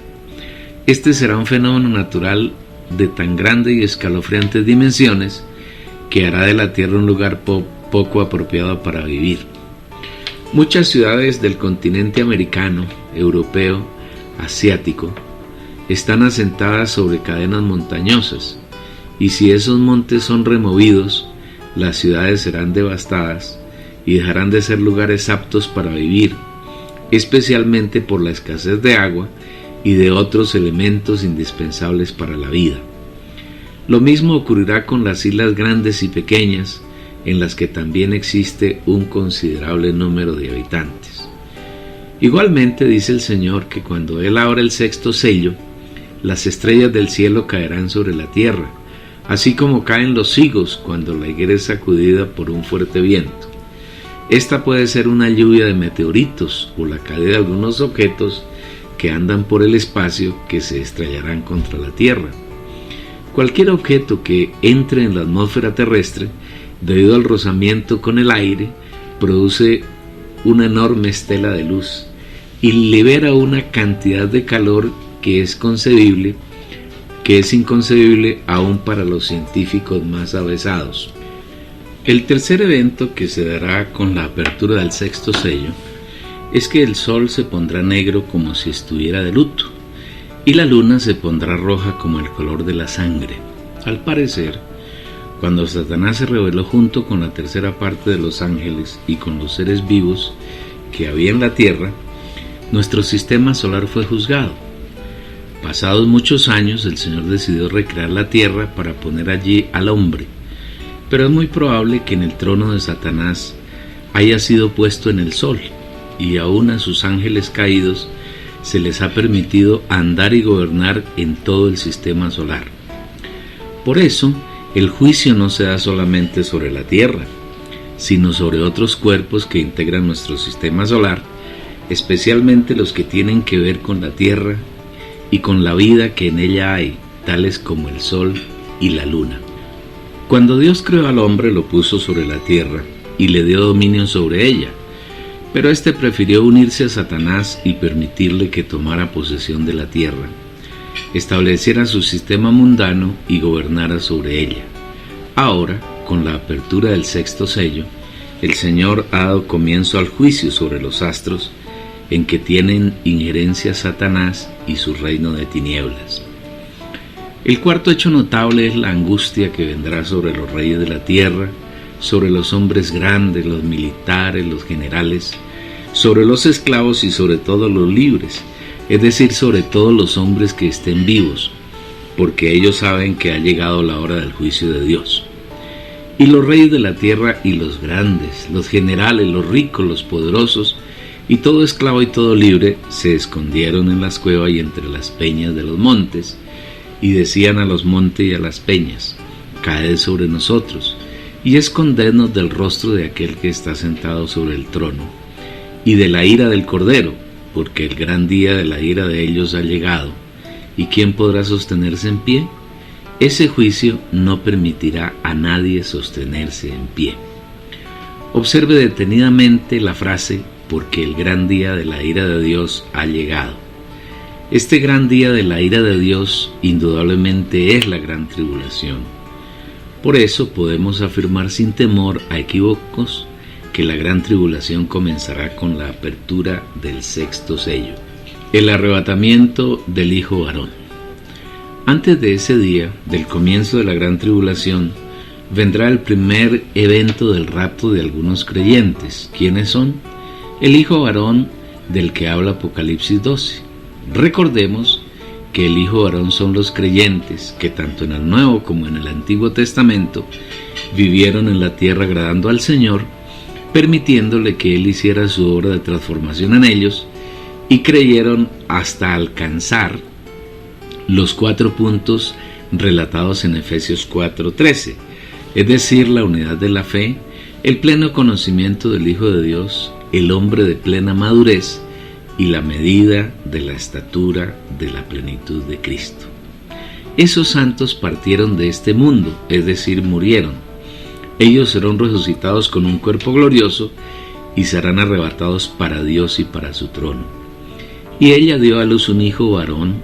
Este será un fenómeno natural de tan grande y escalofriantes dimensiones que hará de la tierra un lugar poco apropiado para vivir. Muchas ciudades del continente americano, europeo, asiático, están asentadas sobre cadenas montañosas, y si esos montes son removidos, las ciudades serán devastadas y dejarán de ser lugares aptos para vivir, especialmente por la escasez de agua y de otros elementos indispensables para la vida. Lo mismo ocurrirá con las islas grandes y pequeñas, en las que también existe un considerable número de habitantes. Igualmente dice el Señor que cuando Él abra el 6º sello, las estrellas del cielo caerán sobre la tierra, así como caen los higos cuando la higuera es sacudida por un fuerte viento. Esta puede ser una lluvia de meteoritos o la caída de algunos objetos que andan por el espacio que se estrellarán contra la Tierra. Cualquier objeto que entre en la atmósfera terrestre, debido al rozamiento con el aire, produce una enorme estela de luz y libera una cantidad de calor que es inconcebible aún para los científicos más avesados. El tercer evento que se dará con la apertura del sexto sello es que el sol se pondrá negro como si estuviera de luto y la luna se pondrá roja como el color de la sangre. Al parecer, cuando Satanás se rebeló junto con la tercera parte de los ángeles y con los seres vivos que había en la tierra, nuestro sistema solar fue juzgado. Pasados muchos años, el Señor decidió recrear la tierra para poner allí al hombre, pero es muy probable que en el trono de Satanás haya sido puesto en el sol, y aún a sus ángeles caídos se les ha permitido andar y gobernar en todo el sistema solar. Por eso, el juicio no se da solamente sobre la Tierra, sino sobre otros cuerpos que integran nuestro sistema solar, especialmente los que tienen que ver con la Tierra y con la vida que en ella hay, tales como el Sol y la Luna. Cuando Dios creó al hombre, lo puso sobre la Tierra y le dio dominio sobre ella, pero éste prefirió unirse a Satanás y permitirle que tomara posesión de la Tierra, estableciera su sistema mundano y gobernara sobre ella. Ahora, con la apertura del sexto sello, el Señor ha dado comienzo al juicio sobre los astros en que tienen injerencia Satanás y su reino de tinieblas. El cuarto hecho notable es la angustia que vendrá sobre los reyes de la tierra, sobre los hombres grandes, los militares, los generales, sobre los esclavos y sobre todos los libres, es decir, sobre todos los hombres que estén vivos, porque ellos saben que ha llegado la hora del juicio de Dios. Y los reyes de la tierra y los grandes, los generales, los ricos, los poderosos, y todo esclavo y todo libre se escondieron en las cuevas y entre las peñas de los montes, y decían a los montes y a las peñas: caed sobre nosotros, y escondednos del rostro de aquel que está sentado sobre el trono, y de la ira del Cordero, porque el gran día de la ira de ellos ha llegado, ¿y quién podrá sostenerse en pie? Ese juicio no permitirá a nadie sostenerse en pie. Observe detenidamente la frase: porque el gran día de la ira de Dios ha llegado. Este gran día de la ira de Dios indudablemente es la gran tribulación. Por eso podemos afirmar sin temor a equívocos que la gran tribulación comenzará con la apertura del sexto sello, el arrebatamiento del Hijo varón. Antes de ese día, del comienzo de la gran tribulación, vendrá el primer evento del rapto de algunos creyentes. ¿Quiénes son? El Hijo varón del que habla Apocalipsis 12. Recordemos que el Hijo varón son los creyentes que tanto en el Nuevo como en el Antiguo Testamento vivieron en la tierra agradando al Señor, permitiéndole que Él hiciera su obra de transformación en ellos, y creyeron hasta alcanzar los 4 puntos relatados en Efesios 4:13, es decir, la unidad de la fe, el pleno conocimiento del Hijo de Dios, el hombre de plena madurez y la medida de la estatura de la plenitud de Cristo. Esos santos partieron de este mundo, es decir, murieron. Ellos serán resucitados con un cuerpo glorioso y serán arrebatados para Dios y para su trono. Y ella dio a luz un hijo varón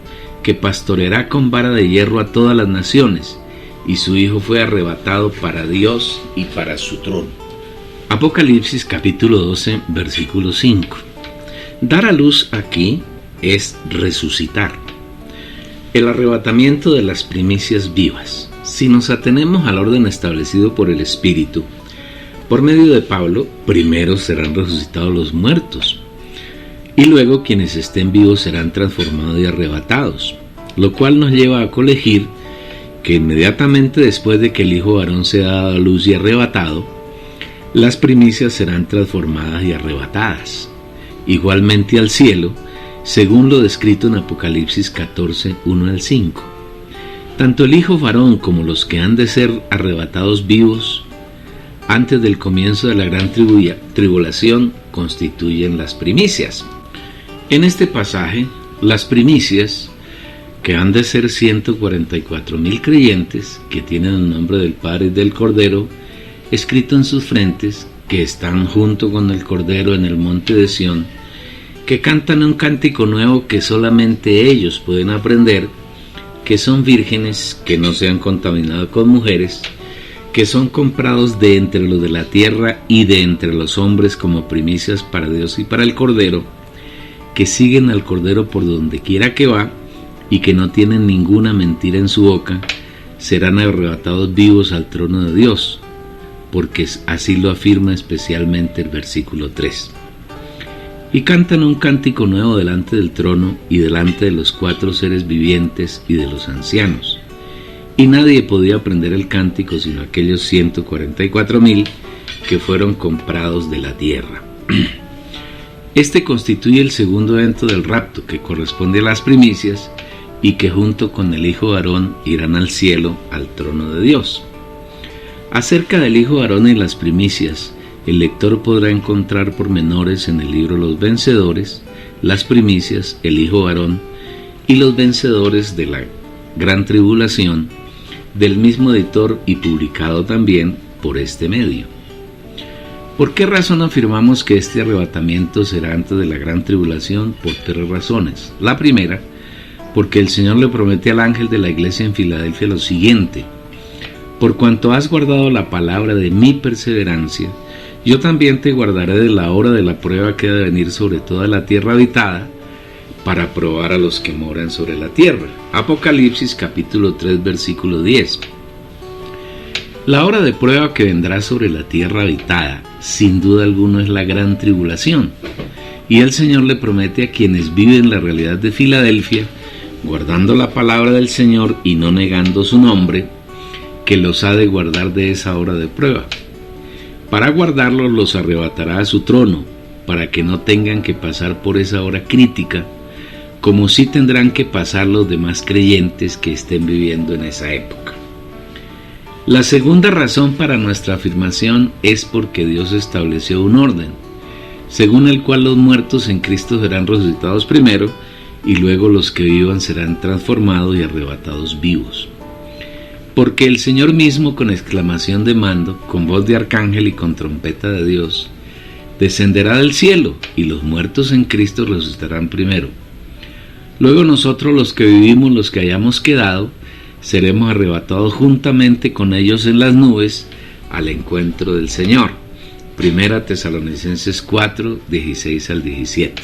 que pastoreará con vara de hierro a todas las naciones, y su hijo fue arrebatado para Dios y para su trono. Apocalipsis capítulo 12, versículo 5. Dar a luz aquí es resucitar. El arrebatamiento de las primicias vivas. Si nos atenemos al orden establecido por el Espíritu, por medio de Pablo, primero serán resucitados los muertos, y luego quienes estén vivos serán transformados y arrebatados, lo cual nos lleva a colegir que inmediatamente después de que el Hijo varón sea dado a luz y arrebatado, las primicias serán transformadas y arrebatadas, igualmente al cielo, según lo descrito en Apocalipsis 14, 1 al 5. Tanto el Hijo varón como los que han de ser arrebatados vivos antes del comienzo de la gran tribulación constituyen las primicias. En este pasaje, las primicias, que han de ser 144,000 creyentes, que tienen el nombre del Padre y del Cordero escrito en sus frentes, que están junto con el Cordero en el monte de Sión, que cantan un cántico nuevo que solamente ellos pueden aprender, que son vírgenes, que no se han contaminado con mujeres, que son comprados de entre los de la tierra y de entre los hombres como primicias para Dios y para el Cordero, que siguen al Cordero por donde quiera que va y que no tienen ninguna mentira en su boca, serán arrebatados vivos al trono de Dios, porque así lo afirma especialmente el versículo 3. Y cantan un cántico nuevo delante del trono y delante de los 4 seres vivientes y de los ancianos. Y nadie podía aprender el cántico sino aquellos 144,000 que fueron comprados de la tierra. Este constituye el segundo evento del rapto, que corresponde a las primicias y que junto con el hijo de Aarón irán al cielo, al trono de Dios. Acerca del hijo de Aarón y las primicias, el lector podrá encontrar pormenores en el libro Los Vencedores, las primicias, el hijo de Aarón y los vencedores de la gran tribulación, del mismo editor y publicado también por este medio. ¿Por qué razón afirmamos que este arrebatamiento será antes de la gran tribulación? Por 3 razones. La primera, porque el Señor le promete al ángel de la iglesia en Filadelfia lo siguiente: por cuanto has guardado la palabra de mi perseverancia, yo también te guardaré de la hora de la prueba que ha de venir sobre toda la tierra habitada, para probar a los que moran sobre la tierra. Apocalipsis capítulo 3 versículo 10. La hora de prueba que vendrá sobre la tierra habitada, sin duda alguna, es la gran tribulación, y el Señor le promete a quienes viven la realidad de Filadelfia, guardando la palabra del Señor y no negando su nombre, que los ha de guardar de esa hora de prueba. Para guardarlos los arrebatará a su trono, para que no tengan que pasar por esa hora crítica, como sí tendrán que pasar los demás creyentes que estén viviendo en esa época. La segunda razón para nuestra afirmación es porque Dios estableció un orden, según el cual los muertos en Cristo serán resucitados primero, y luego los que vivan serán transformados y arrebatados vivos. Porque el Señor mismo, con exclamación de mando, con voz de arcángel y con trompeta de Dios, descenderá del cielo, y los muertos en Cristo resucitarán primero. Luego nosotros, los que vivimos, los que hayamos quedado, seremos arrebatados juntamente con ellos en las nubes al encuentro del Señor. Primera Tesalonicenses 4, 16 al 17.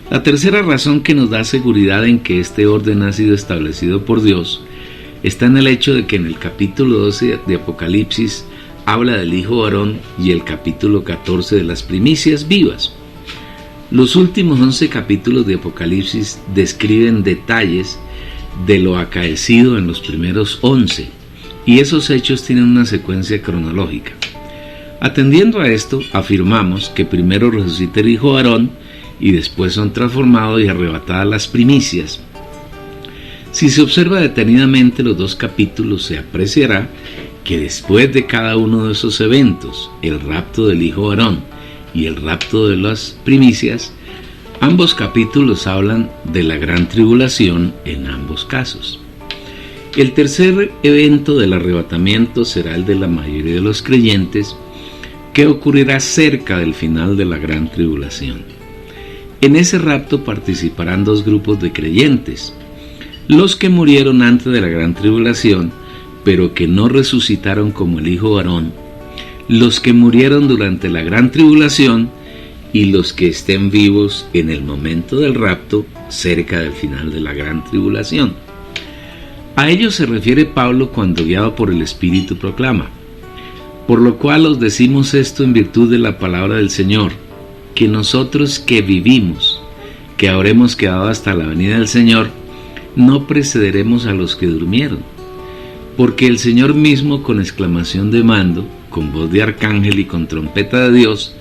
La tercera razón que nos da seguridad en que este orden ha sido establecido por Dios está en el hecho de que en el capítulo 12 de Apocalipsis habla del hijo de Aarón y el capítulo 14 de las primicias vivas. Los últimos 11 capítulos de Apocalipsis describen detalles de lo acaecido en los primeros 11, y esos hechos tienen una secuencia cronológica. Atendiendo a esto, afirmamos que primero resucita el hijo de Aarón y después son transformados y arrebatadas las primicias. Si se observa detenidamente los 2 capítulos, se apreciará que después de cada uno de esos eventos, el rapto del hijo de Aarón y el rapto de las primicias, ambos capítulos hablan de la gran tribulación en ambos casos. El tercer evento del arrebatamiento será el de la mayoría de los creyentes, que ocurrirá cerca del final de la gran tribulación. En ese rapto participarán 2 grupos de creyentes: los que murieron antes de la gran tribulación, pero que no resucitaron como el hijo de Aarón, los que murieron durante la gran tribulación y los que estén vivos en el momento del rapto cerca del final de la gran tribulación. A ellos se refiere Pablo cuando, guiado por el Espíritu, proclama: por lo cual os decimos esto en virtud de la palabra del Señor, que nosotros que vivimos, que habremos quedado hasta la venida del Señor, no precederemos a los que durmieron. Porque el Señor mismo, con exclamación de mando, con voz de arcángel y con trompeta de Dios,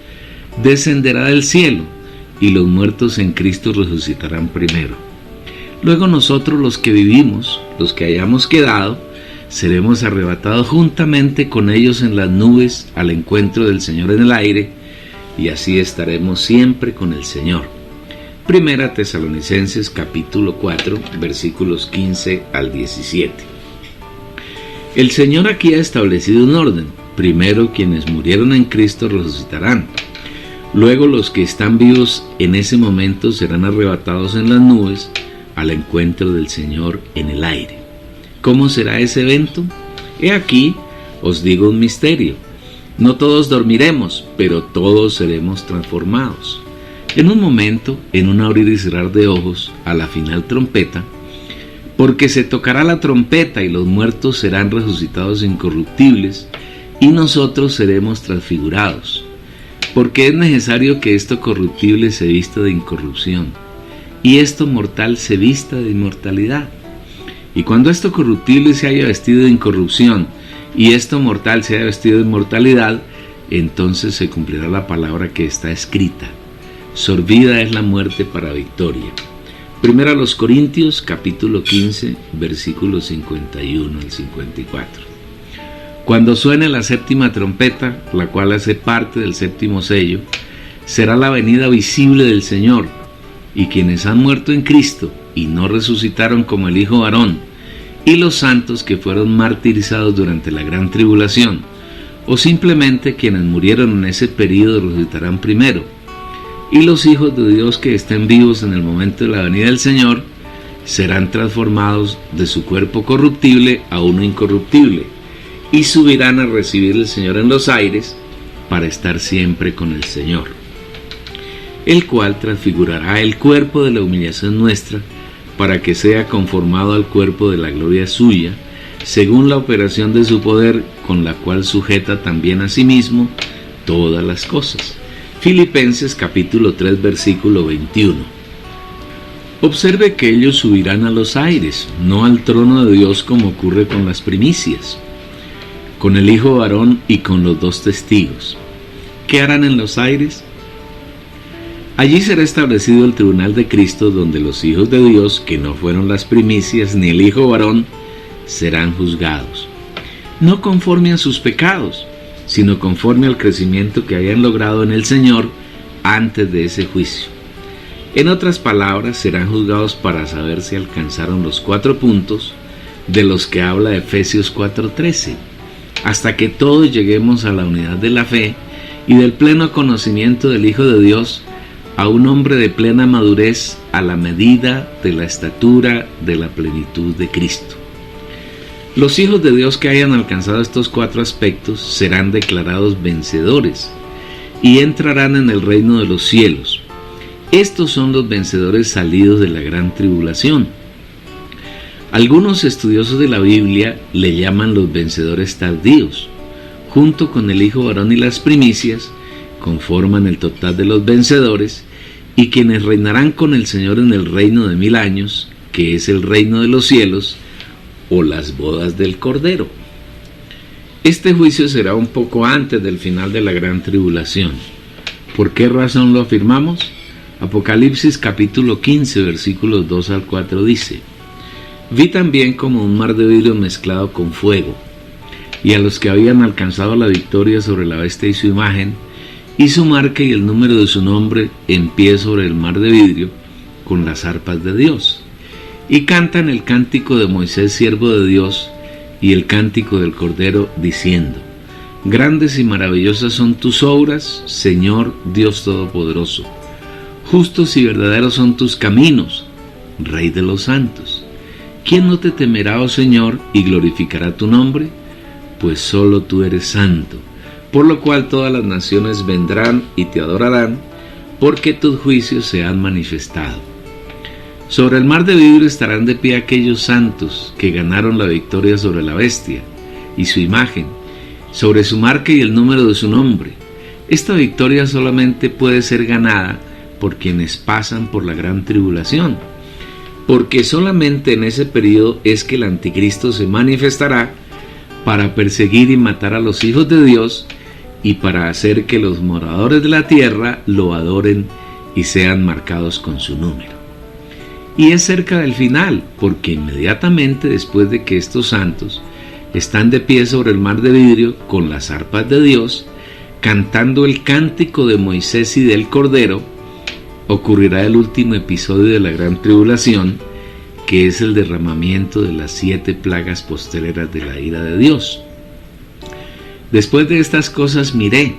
descenderá del cielo, y los muertos en Cristo resucitarán primero. Luego nosotros, los que vivimos, los que hayamos quedado, seremos arrebatados juntamente con ellos en las nubes al encuentro del Señor en el aire, y así estaremos siempre con el Señor. Primera Tesalonicenses capítulo 4, versículos 15 al 17. El Señor aquí ha establecido un orden. Primero, quienes murieron en Cristo resucitarán. Luego, los que están vivos en ese momento serán arrebatados en las nubes al encuentro del Señor en el aire. ¿Cómo será ese evento? He aquí, os digo un misterio. No todos dormiremos, pero todos seremos transformados. En un momento, en un abrir y cerrar de ojos, a la final trompeta, porque se tocará la trompeta y los muertos serán resucitados incorruptibles, y nosotros seremos transfigurados, porque es necesario que esto corruptible se vista de incorrupción, y esto mortal se vista de inmortalidad. Y cuando esto corruptible se haya vestido de incorrupción, y esto mortal se haya vestido de inmortalidad, entonces se cumplirá la palabra que está escrita: sorbida es la muerte para victoria. Primera a los Corintios, capítulo 15, versículos 51 al 54. Cuando suene la séptima trompeta, la cual hace parte del séptimo sello, será la venida visible del Señor, y quienes han muerto en Cristo y no resucitaron como el hijo varón, y los santos que fueron martirizados durante la gran tribulación, o simplemente quienes murieron en ese período resucitarán primero. Y los hijos de Dios que estén vivos en el momento de la venida del Señor serán transformados de su cuerpo corruptible a uno incorruptible, y subirán a recibir al Señor en los aires para estar siempre con el Señor, el cual transfigurará el cuerpo de la humillación nuestra para que sea conformado al cuerpo de la gloria suya, según la operación de su poder, con la cual sujeta también a sí mismo todas las cosas. Filipenses capítulo 3, versículo 21. Observe que ellos subirán a los aires, no al trono de Dios como ocurre con las primicias, con el hijo varón y con los dos testigos. ¿Qué harán en los aires? Allí será establecido el tribunal de Cristo, donde los hijos de Dios, que no fueron las primicias ni el hijo varón, serán juzgados, no conforme a sus pecados, sino conforme al crecimiento que hayan logrado en el Señor antes de ese juicio. En otras palabras, serán juzgados para saber si alcanzaron los 4 puntos de los que habla Efesios 4:13, hasta que todos lleguemos a la unidad de la fe y del pleno conocimiento del Hijo de Dios, a un hombre de plena madurez, a la medida de la estatura de la plenitud de Cristo. Los hijos de Dios que hayan alcanzado estos 4 aspectos serán declarados vencedores y entrarán en el reino de los cielos. Estos son los vencedores salidos de la gran tribulación. Algunos estudiosos de la Biblia le llaman los vencedores tardíos. Junto con el hijo varón y las primicias, conforman el total de los vencedores, y quienes reinarán con el Señor en el reino de 1000 años, que es el reino de los cielos, o las bodas del Cordero. Este juicio será un poco antes del final de la gran tribulación. ¿Por qué razón lo afirmamos? Apocalipsis capítulo 15, versículos 2 al 4 dice: Vi también como un mar de vidrio mezclado con fuego, y a los que habían alcanzado la victoria sobre la bestia y su imagen, y su marca y el número de su nombre, en pie sobre el mar de vidrio, con las arpas de Dios. Y cantan el cántico de Moisés, siervo de Dios, y el cántico del Cordero, diciendo: Grandes y maravillosas son tus obras, Señor Dios Todopoderoso. Justos y verdaderos son tus caminos, Rey de los santos. ¿Quién no te temerá, oh Señor, y glorificará tu nombre? Pues solo tú eres santo, por lo cual todas las naciones vendrán y te adorarán, porque tus juicios se han manifestado. Sobre el mar de vidrio estarán de pie aquellos santos que ganaron la victoria sobre la bestia y su imagen, sobre su marca y el número de su nombre. Esta victoria solamente puede ser ganada por quienes pasan por la gran tribulación, porque solamente en ese periodo es que el anticristo se manifestará para perseguir y matar a los hijos de Dios y para hacer que los moradores de la tierra lo adoren y sean marcados con su número. Y es cerca del final, porque inmediatamente después de que estos santos, están de pie sobre el mar de vidrio con las arpas de Dios, cantando el cántico de Moisés y del Cordero, ocurrirá el último episodio de la gran tribulación, que es el derramamiento de las 7 plagas postreras de la ira de Dios. Después de estas cosas miré,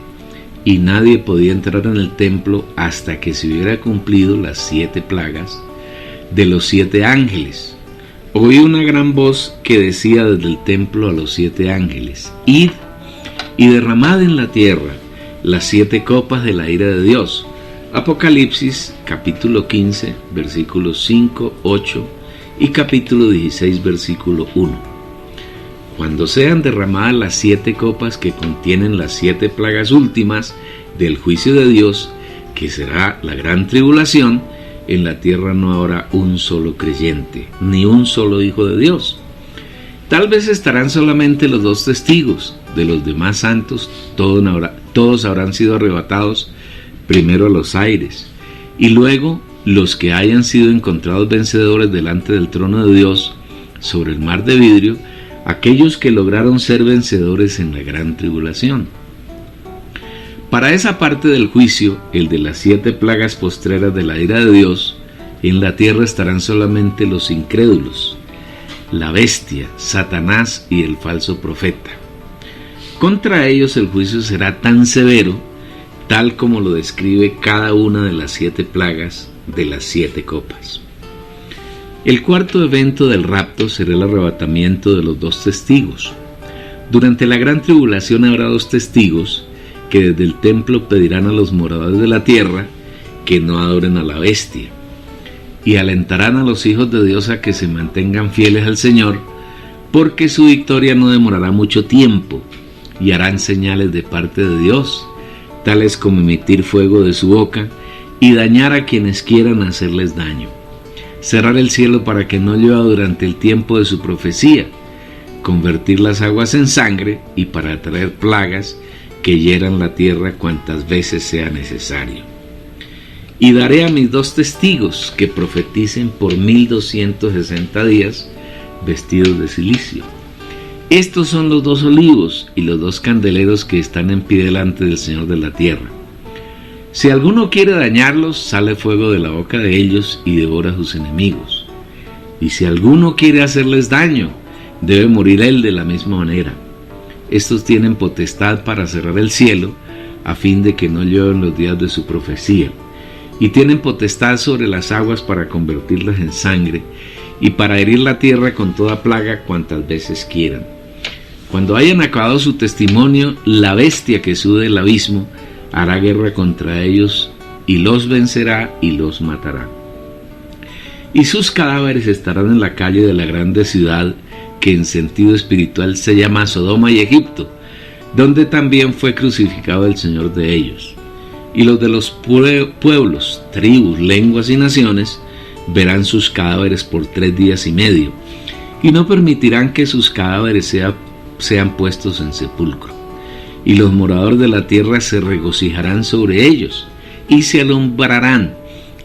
y nadie podía entrar en el templo hasta que se hubiera cumplido las 7 plagas de los 7 ángeles. Oí una gran voz que decía desde el templo a los 7 ángeles: id y derramad en la tierra las 7 copas de la ira de Dios. Apocalipsis capítulo 15 versículos 5, 8 y capítulo 16 versículo 1. Cuando sean derramadas las 7 copas que contienen las 7 plagas últimas del juicio de Dios, que será la gran tribulación, en la tierra no habrá un solo creyente, ni un solo hijo de Dios. Tal vez estarán solamente los 2 testigos. De los demás santos, todos habrán sido arrebatados primero a los aires, y luego los que hayan sido encontrados vencedores delante del trono de Dios sobre el mar de vidrio, aquellos que lograron ser vencedores en la gran tribulación. Para esa parte del juicio, el de las 7 plagas postreras de la ira de Dios, en la tierra estarán solamente los incrédulos, la bestia, Satanás y el falso profeta. Contra ellos el juicio será tan severo, tal como lo describe cada una de las 7 plagas de las 7 copas. El cuarto evento del rapto será el arrebatamiento de los 2 testigos. Durante la gran tribulación habrá 2 testigos que desde el templo pedirán a los moradores de la tierra que no adoren a la bestia, y alentarán a los hijos de Dios a que se mantengan fieles al Señor, porque su victoria no demorará mucho tiempo, y harán señales de parte de Dios, tales como emitir fuego de su boca y dañar a quienes quieran hacerles daño, cerrar el cielo para que no llueva durante el tiempo de su profecía, convertir las aguas en sangre y para traer plagas que hieran la tierra cuantas veces sea necesario. Y daré a mis 2 testigos que profeticen por 1260 días vestidos de cilicio. Estos son los 2 olivos y los 2 candeleros que están en pie delante del Señor de la tierra. Si alguno quiere dañarlos, sale fuego de la boca de ellos y devora a sus enemigos. Y si alguno quiere hacerles daño, debe morir él de la misma manera. Estos tienen potestad para cerrar el cielo, a fin de que no lluevan los días de su profecía, y tienen potestad sobre las aguas para convertirlas en sangre, y para herir la tierra con toda plaga cuantas veces quieran. Cuando hayan acabado su testimonio, la bestia que sube del abismo hará guerra contra ellos, y los vencerá y los matará. Y sus cadáveres estarán en la calle de la grande ciudad, que en sentido espiritual se llama Sodoma y Egipto, donde también fue crucificado el Señor de ellos. Y los de los pueblos, tribus, lenguas y naciones verán sus cadáveres por 3 días y medio, y no permitirán que sus cadáveres sean puestos en sepulcro. Y los moradores de la tierra se regocijarán sobre ellos, y se alumbrarán,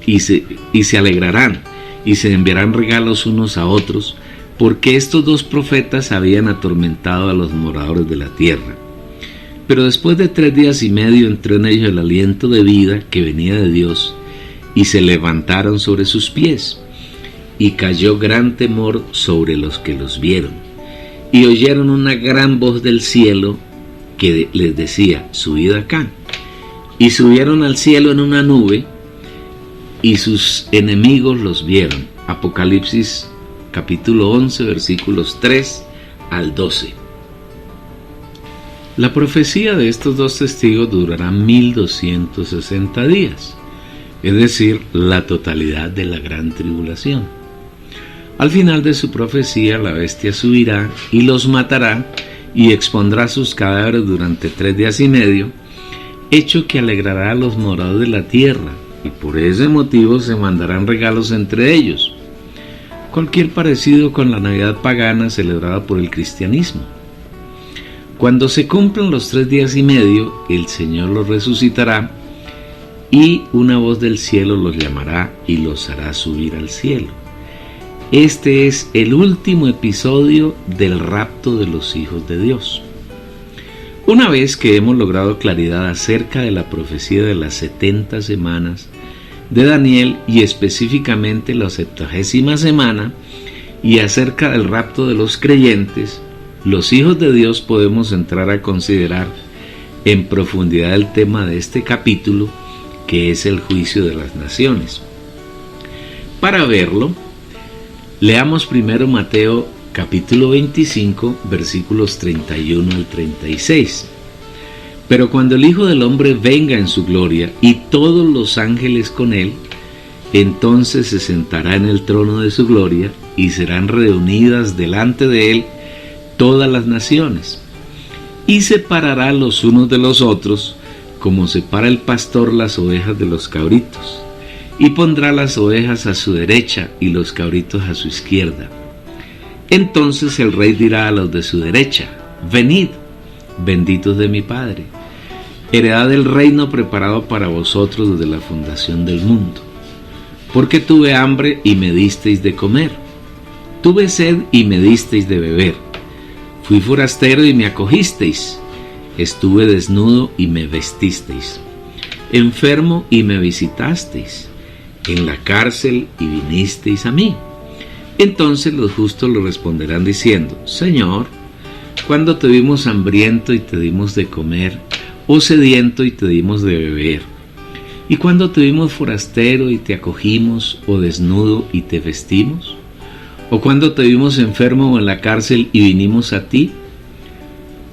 y se alegrarán, y se enviarán regalos unos a otros, porque estos 2 profetas habían atormentado a los moradores de la tierra. Pero después de 3 días y medio entró en ellos el aliento de vida que venía de Dios, y se levantaron sobre sus pies, y cayó gran temor sobre los que los vieron, y oyeron una gran voz del cielo que les decía: subid acá. Y subieron al cielo en una nube, y sus enemigos los vieron. Apocalipsis capítulo 11 versículos 3 al 12. La profecía de estos 2 testigos durará 1260 días, es decir, la totalidad de la gran tribulación. Al final de su profecía, la bestia subirá y los matará y expondrá sus cadáveres durante 3 días y medio, hecho que alegrará a los moradores de la tierra, y por ese motivo se mandarán regalos entre ellos. Cualquier parecido con la Navidad pagana celebrada por el cristianismo. Cuando se cumplan los 3 días y medio, el Señor los resucitará, y una voz del cielo los llamará y los hará subir al cielo. Este es el último episodio del rapto de los hijos de Dios. Una vez que hemos logrado claridad acerca de la profecía de las 70 semanas de Daniel y específicamente la 70ª semana y acerca del rapto de los creyentes, los hijos de Dios, podemos entrar a considerar en profundidad el tema de este capítulo, que es el juicio de las naciones. Para verlo, leamos primero Mateo capítulo 25, versículos 31 al 36. Pero cuando el Hijo del Hombre venga en su gloria y todos los ángeles con él, entonces se sentará en el trono de su gloria y serán reunidas delante de él todas las naciones. Y separará los unos de los otros, como separa el pastor las ovejas de los cabritos. Y pondrá las ovejas a su derecha y los cabritos a su izquierda. Entonces el rey dirá a los de su derecha: venid, benditos de mi Padre, heredad del reino preparado para vosotros desde la fundación del mundo. Porque tuve hambre y me disteis de comer, tuve sed y me disteis de beber, fui forastero y me acogisteis, estuve desnudo y me vestisteis, enfermo y me visitasteis, en la cárcel y vinisteis a mí. Entonces los justos le responderán diciendo: Señor, ¿cuándo te vimos hambriento y te dimos de comer, o sediento y te dimos de beber? ¿Y cuándo te vimos forastero y te acogimos, o desnudo y te vestimos? ¿O cuándo te vimos enfermo o en la cárcel y vinimos a ti?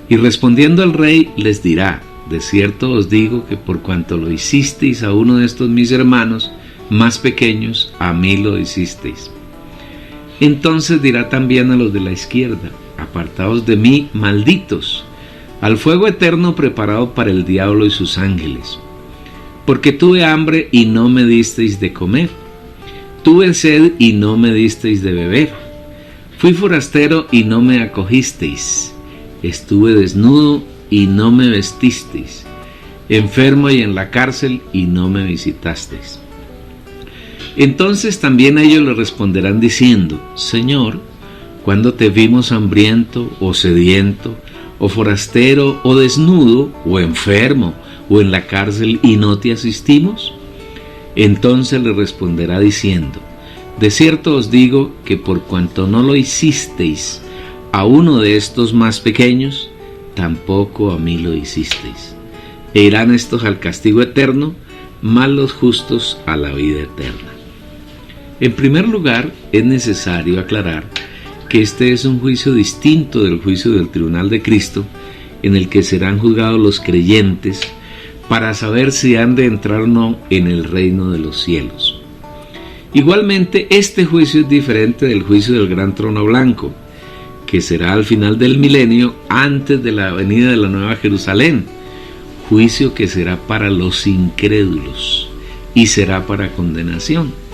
Y respondiendo el rey les dirá: de cierto os digo que por cuanto lo hicisteis a uno de estos mis hermanos más pequeños, a mí lo hicisteis. Entonces dirá también a los de la izquierda: apartaos de mí, malditos, al fuego eterno preparado para el diablo y sus ángeles. Porque tuve hambre y no me disteis de comer, tuve sed y no me disteis de beber, fui forastero y no me acogisteis, estuve desnudo y no me vestisteis, enfermo y en la cárcel y no me visitasteis. Entonces también ellos le responderán diciendo: Señor, ¿cuándo te vimos hambriento o sediento, o forastero o desnudo, o enfermo, o en la cárcel y no te asistimos? Entonces le responderá diciendo: de cierto os digo que por cuanto no lo hicisteis a uno de estos más pequeños, tampoco a mí lo hicisteis. E irán estos al castigo eterno, mas los justos a la vida eterna. En primer lugar, es necesario aclarar que este es un juicio distinto del juicio del tribunal de Cristo, en el que serán juzgados los creyentes para saber si han de entrar o no en el reino de los cielos. Igualmente, este juicio es diferente del juicio del gran trono blanco, que será al final del milenio, antes de la venida de la Nueva Jerusalén, juicio que será para los incrédulos y será para condenación.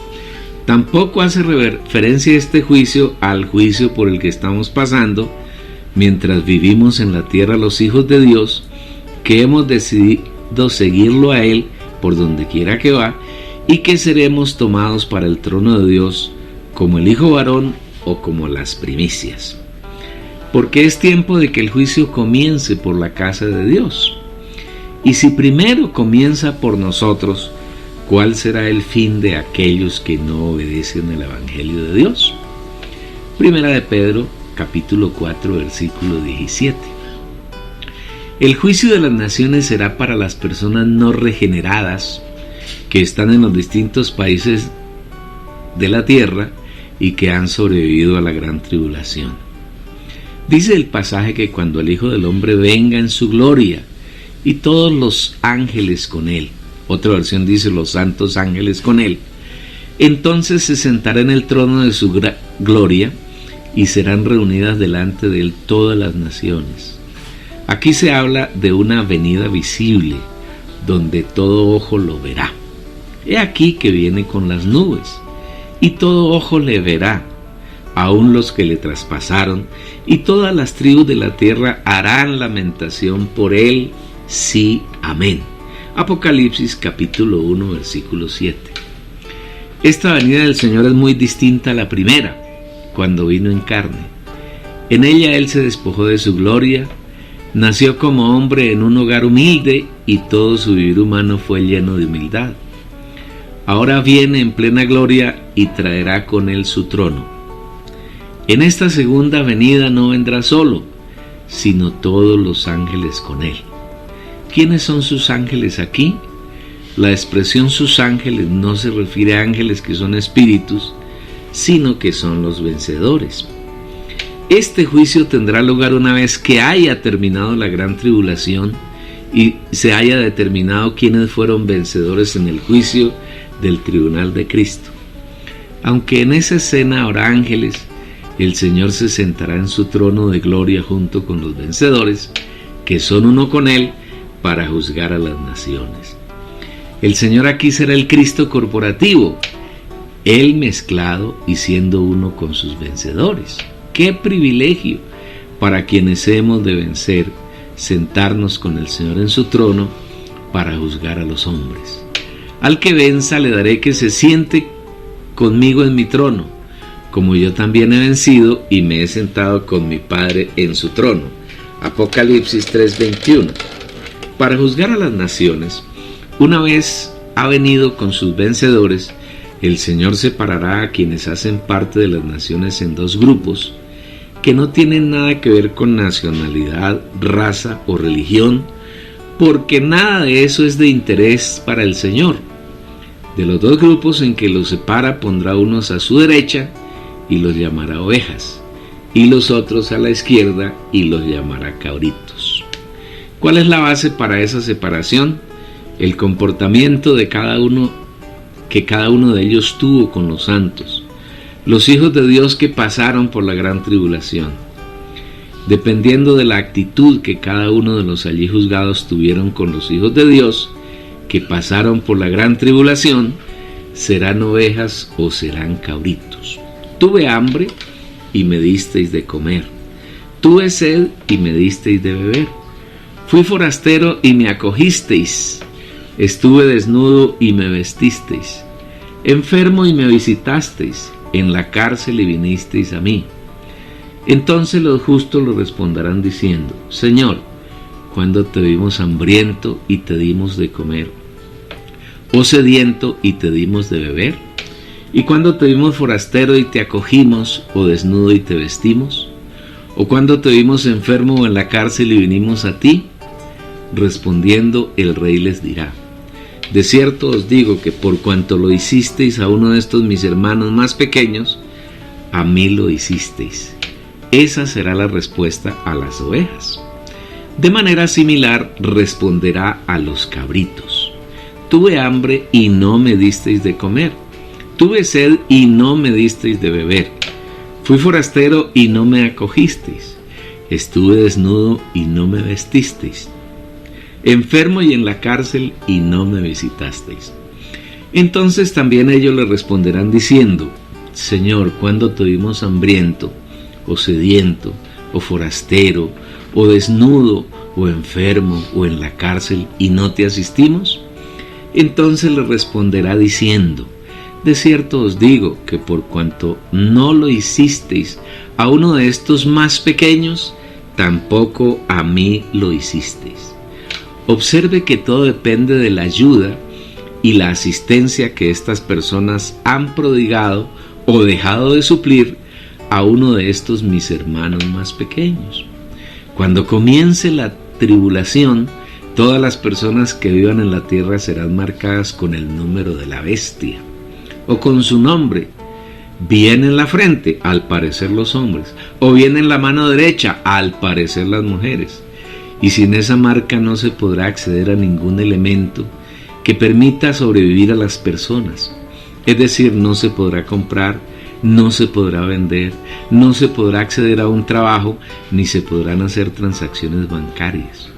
Tampoco hace referencia este juicio al juicio por el que estamos pasando mientras vivimos en la tierra los hijos de Dios, que hemos decidido seguirlo a Él por donde quiera que va, y que seremos tomados para el trono de Dios como el hijo varón o como las primicias. Porque es tiempo de que el juicio comience por la casa de Dios. Y si primero comienza por nosotros, ¿cuál será el fin de aquellos que no obedecen el Evangelio de Dios? Primera de Pedro, capítulo 4, versículo 17. El juicio de las naciones será para las personas no regeneradas que están en los distintos países de la tierra y que han sobrevivido a la gran tribulación. Dice el pasaje que cuando el Hijo del Hombre venga en su gloria y todos los ángeles con él, otra versión dice los santos ángeles con él, entonces se sentará en el trono de su gloria y serán reunidas delante de él todas las naciones. Aquí se habla de una venida visible, donde todo ojo lo verá. He aquí que viene con las nubes, y todo ojo le verá, aun los que le traspasaron, y todas las tribus de la tierra harán lamentación por él. Sí, amén. Apocalipsis capítulo 1, versículo 7. Esta venida del Señor es muy distinta a la primera, cuando vino en carne. En ella Él se despojó de su gloria, nació como hombre en un hogar humilde y todo su vivir humano fue lleno de humildad. Ahora viene en plena gloria y traerá con Él su trono. En esta segunda venida no vendrá solo, sino todos los ángeles con Él. ¿Quiénes son sus ángeles aquí? La expresión sus ángeles no se refiere a ángeles que son espíritus, sino que son los vencedores. Este juicio tendrá lugar una vez que haya terminado la gran tribulación y se haya determinado quiénes fueron vencedores en el juicio del tribunal de Cristo. Aunque en esa escena habrá ángeles, el Señor se sentará en su trono de gloria junto con los vencedores, que son uno con Él, para juzgar a las naciones. El Señor aquí será el Cristo corporativo, Él mezclado y siendo uno con sus vencedores. ¡Qué privilegio para quienes hemos de vencer, sentarnos con el Señor en su trono para juzgar a los hombres! Al que venza le daré que se siente conmigo en mi trono, como yo también he vencido y me he sentado con mi Padre en su trono. Apocalipsis 3:21. Para juzgar a las naciones, una vez ha venido con sus vencedores, el Señor separará a quienes hacen parte de las naciones en dos grupos que no tienen nada que ver con nacionalidad, raza o religión, porque nada de eso es de interés para el Señor. De los dos grupos en que los separa pondrá unos a su derecha y los llamará ovejas, y los otros a la izquierda y los llamará cabritos. ¿Cuál es la base para esa separación? El comportamiento de cada uno que cada uno de ellos tuvo con los santos, los hijos de Dios que pasaron por la gran tribulación. Dependiendo de la actitud que cada uno de los allí juzgados tuvieron con los hijos de Dios que pasaron por la gran tribulación, serán ovejas o serán cabritos. Tuve hambre y me disteis de comer. Tuve sed y me disteis de beber. Fui forastero y me acogisteis. Estuve desnudo y me vestisteis. Enfermo y me visitasteis. En la cárcel y vinisteis a mí. Entonces los justos le responderán diciendo: Señor, ¿cuándo te vimos hambriento y te dimos de comer? ¿O sediento y te dimos de beber? ¿Y cuándo te vimos forastero y te acogimos? ¿O desnudo y te vestimos? ¿O cuándo te vimos enfermo o en la cárcel y vinimos a ti? Respondiendo, el rey les dirá: de cierto os digo que por cuanto lo hicisteis a uno de estos mis hermanos más pequeños, a mí lo hicisteis. Esa será la respuesta a las ovejas. De manera similar responderá a los cabritos: tuve hambre y no me disteis de comer. Tuve sed y no me disteis de beber. Fui forastero y no me acogisteis. Estuve desnudo y no me vestisteis. Enfermo y en la cárcel y no me visitasteis. Entonces también ellos le responderán diciendo: Señor, ¿cuándo te vimos hambriento, o sediento, o forastero, o desnudo, o enfermo, o en la cárcel, y no te asistimos? Entonces le responderá diciendo: de cierto os digo que por cuanto no lo hicisteis a uno de estos más pequeños, tampoco a mí lo hicisteis. Observe que todo depende de la ayuda y la asistencia que estas personas han prodigado o dejado de suplir a uno de estos mis hermanos más pequeños. Cuando comience la tribulación, todas las personas que vivan en la tierra serán marcadas con el número de la bestia o con su nombre, bien en la frente, al parecer los hombres, o bien en la mano derecha, al parecer las mujeres. Y sin esa marca no se podrá acceder a ningún elemento que permita sobrevivir a las personas. Es decir, no se podrá comprar, no se podrá vender, no se podrá acceder a un trabajo, ni se podrán hacer transacciones bancarias.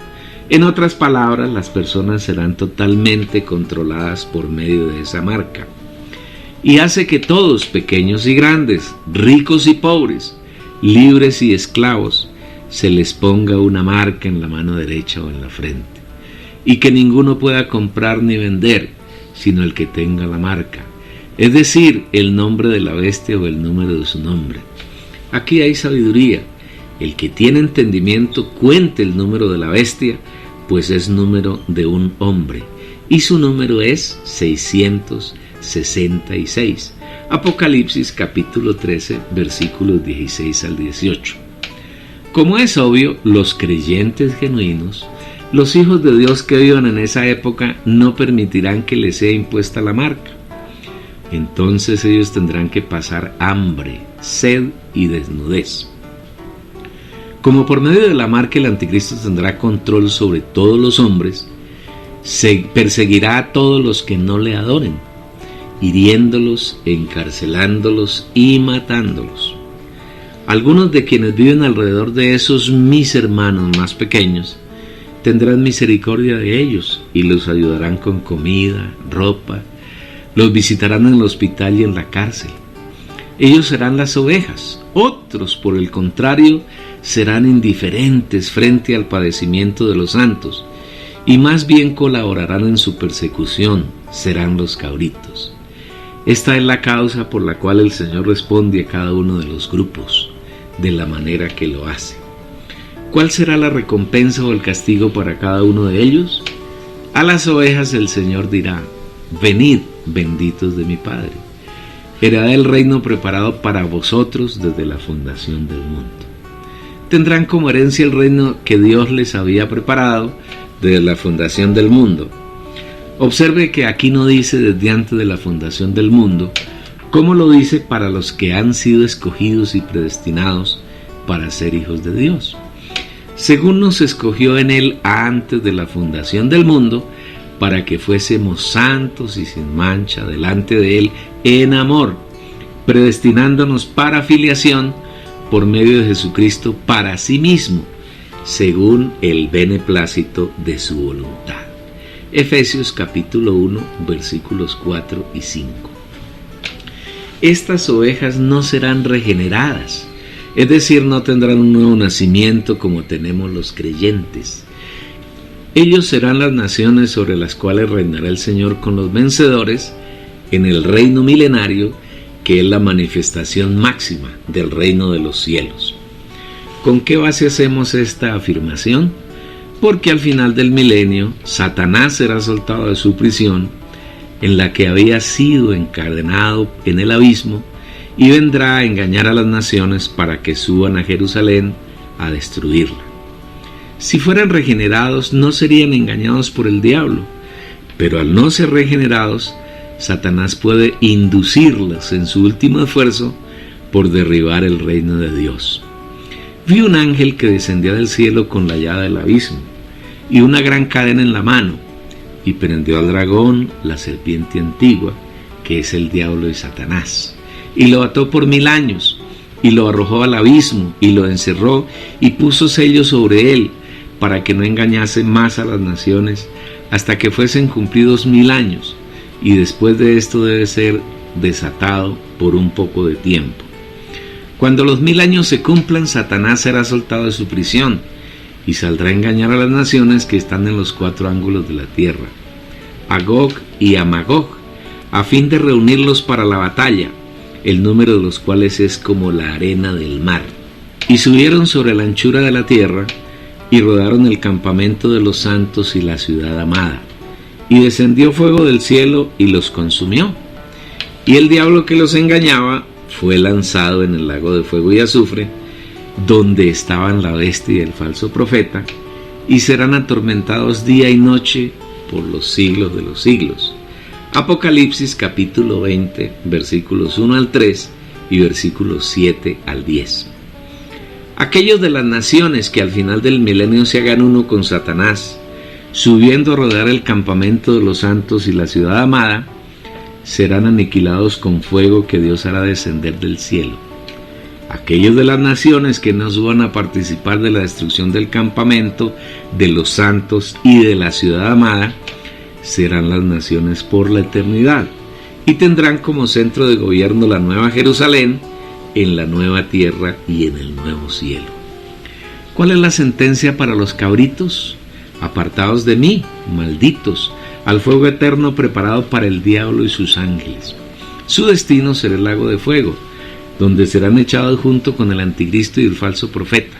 En otras palabras, las personas serán totalmente controladas por medio de esa marca. Y hace que todos, pequeños y grandes, ricos y pobres, libres y esclavos, se les ponga una marca en la mano derecha o en la frente, y que ninguno pueda comprar ni vender, sino el que tenga la marca, es decir, el nombre de la bestia o el número de su nombre. Aquí hay sabiduría. El que tiene entendimiento cuente el número de la bestia, pues es número de un hombre, y su número es 666. Apocalipsis capítulo 13, versículos 16 al 18. Como es obvio, los creyentes genuinos, los hijos de Dios que vivan en esa época, no permitirán que les sea impuesta la marca. Entonces ellos tendrán que pasar hambre, sed y desnudez. Como por medio de la marca el anticristo tendrá control sobre todos los hombres, se perseguirá a todos los que no le adoren, hiriéndolos, encarcelándolos y matándolos. Algunos de quienes viven alrededor de esos mis hermanos más pequeños tendrán misericordia de ellos y los ayudarán con comida, ropa, los visitarán en el hospital y en la cárcel. Ellos serán las ovejas. Otros, por el contrario, serán indiferentes frente al padecimiento de los santos y más bien colaborarán en su persecución, serán los cabritos. Esta es la causa por la cual el Señor responde a cada uno de los grupos, de la manera que lo hace. ¿Cuál será la recompensa o el castigo para cada uno de ellos? A las ovejas el Señor dirá: venid, benditos de mi Padre, heredad el reino preparado para vosotros desde la fundación del mundo. Tendrán como herencia el reino que Dios les había preparado desde la fundación del mundo. Observe que aquí no dice desde antes de la fundación del mundo, como lo dice para los que han sido escogidos y predestinados para ser hijos de Dios. Según nos escogió en Él antes de la fundación del mundo, para que fuésemos santos y sin mancha delante de Él en amor, predestinándonos para filiación por medio de Jesucristo para sí mismo, según el beneplácito de su voluntad. Efesios capítulo 1, versículos 4 y 5. Estas ovejas no serán regeneradas, es decir, no tendrán un nuevo nacimiento como tenemos los creyentes. Ellos serán las naciones sobre las cuales reinará el Señor con los vencedores en el reino milenario, que es la manifestación máxima del reino de los cielos. ¿Con qué base hacemos esta afirmación? Porque al final del milenio, Satanás será soltado de su prisión, en la que había sido encadenado en el abismo, y vendrá a engañar a las naciones para que suban a Jerusalén a destruirla. Si fueran regenerados, no serían engañados por el diablo, pero al no ser regenerados, Satanás puede inducirlos en su último esfuerzo por derribar el reino de Dios. Vi un ángel que descendía del cielo con la llave del abismo y una gran cadena en la mano, y prendió al dragón, la serpiente antigua, que es el diablo y Satanás, y lo ató por 1000 años, y lo arrojó al abismo, y lo encerró, y puso sellos sobre él, para que no engañase más a las naciones, hasta que fuesen cumplidos 1000 años, y después de esto debe ser desatado por un poco de tiempo. Cuando los 1000 años se cumplan, Satanás será soltado de su prisión, y saldrá a engañar a las naciones que están en los 4 ángulos de la tierra, a Gog y a Magog, a fin de reunirlos para la batalla, el número de los cuales es como la arena del mar. Y subieron sobre la anchura de la tierra, y rodearon el campamento de los santos y la ciudad amada, y descendió fuego del cielo y los consumió. Y el diablo que los engañaba fue lanzado en el lago de fuego y azufre, donde estaban la bestia y el falso profeta, y serán atormentados día y noche por los siglos de los siglos. Apocalipsis capítulo 20, versículos 1 al 3 y versículos 7 al 10. Aquellos de las naciones que al final del milenio se hagan uno con Satanás, subiendo a rodear el campamento de los santos y la ciudad amada, serán aniquilados con fuego que Dios hará descender del cielo. Aquellos de las naciones que no suban a participar de la destrucción del campamento, de los santos y de la ciudad amada, serán las naciones por la eternidad, y tendrán como centro de gobierno la nueva Jerusalén, en la nueva tierra y en el nuevo cielo. ¿Cuál es la sentencia para los cabritos? Apartados de mí, malditos, al fuego eterno preparado para el diablo y sus ángeles. Su destino será el lago de fuego, donde serán echados junto con el anticristo y el falso profeta.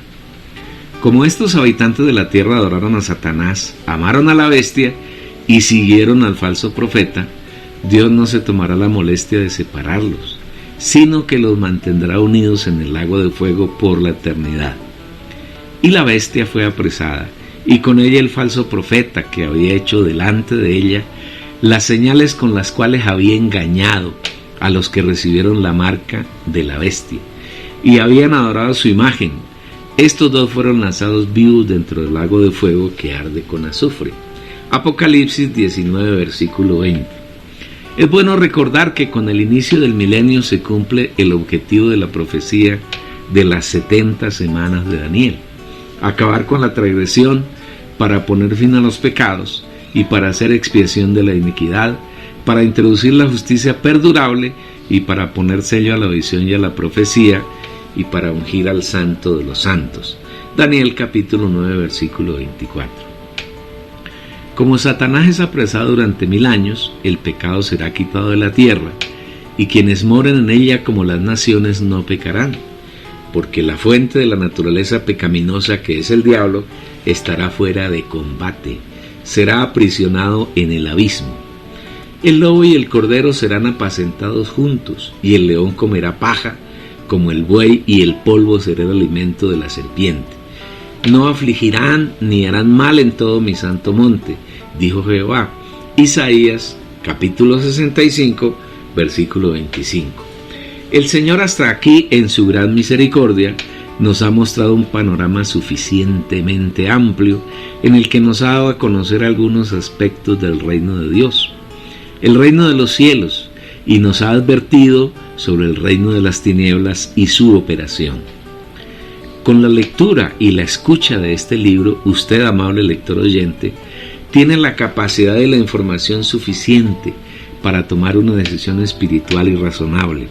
Como estos habitantes de la tierra adoraron a Satanás, amaron a la bestia y siguieron al falso profeta, Dios no se tomará la molestia de separarlos, sino que los mantendrá unidos en el lago de fuego por la eternidad. Y la bestia fue apresada, y con ella el falso profeta que había hecho delante de ella las señales con las cuales había engañado a los que recibieron la marca de la bestia y habían adorado su imagen. Estos dos fueron lanzados vivos dentro del lago de fuego que arde con azufre. Apocalipsis 19, versículo 20. Es bueno recordar que con el inicio del milenio se cumple el objetivo de la profecía de las 70 semanas de Daniel: acabar con la transgresión para poner fin a los pecados y para hacer expiación de la iniquidad, para introducir la justicia perdurable y para poner sello a la visión y a la profecía y para ungir al santo de los santos. Daniel capítulo 9 versículo 24. Como Satanás es apresado durante 1000 años, el pecado será quitado de la tierra, y quienes moren en ella como las naciones no pecarán, porque la fuente de la naturaleza pecaminosa, que es el diablo, estará fuera de combate, será aprisionado en el abismo. El lobo y el cordero serán apacentados juntos, y el león comerá paja como el buey, y el polvo será el alimento de la serpiente. No afligirán ni harán mal en todo mi santo monte, dijo Jehová. Isaías capítulo 65 versículo 25. El Señor hasta aquí, en su gran misericordia, nos ha mostrado un panorama suficientemente amplio en el que nos ha dado a conocer algunos aspectos del reino de Dios, el reino de los cielos, y nos ha advertido sobre el reino de las tinieblas y su operación. Con la lectura y la escucha de este libro, usted, amable lector oyente, tiene la capacidad de la información suficiente para tomar una decisión espiritual y razonable.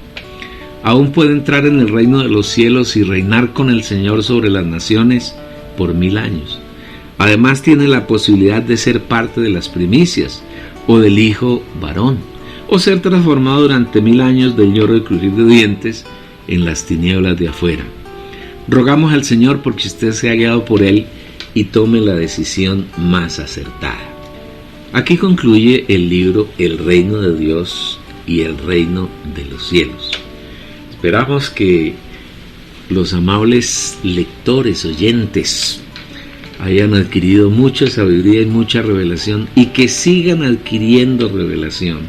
Aún puede entrar en el reino de los cielos y reinar con el Señor sobre las naciones por 1000 años. Además tiene la posibilidad de ser parte de las primicias o del hijo varón, o ser transformado durante 1000 años del lloro y crujir de dientes en las tinieblas de afuera. Rogamos al Señor porque usted sea guiado por Él y tome la decisión más acertada. Aquí concluye el libro El reino de Dios y el reino de los cielos. Esperamos que los amables lectores, oyentes, hayan adquirido mucha sabiduría y mucha revelación, y que sigan adquiriendo revelación,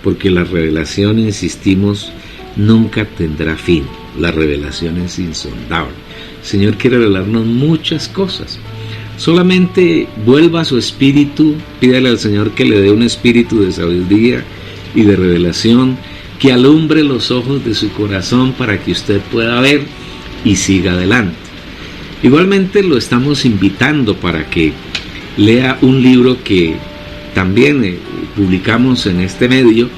porque la revelación, insistimos, nunca tendrá fin. La revelación es insondable. El Señor quiere revelarnos muchas cosas. Solamente vuelva a su espíritu, pídale al Señor que le dé un espíritu de sabiduría y de revelación, que alumbre los ojos de su corazón para que usted pueda ver y siga adelante. Igualmente lo estamos invitando para que lea un libro que también publicamos en este medio,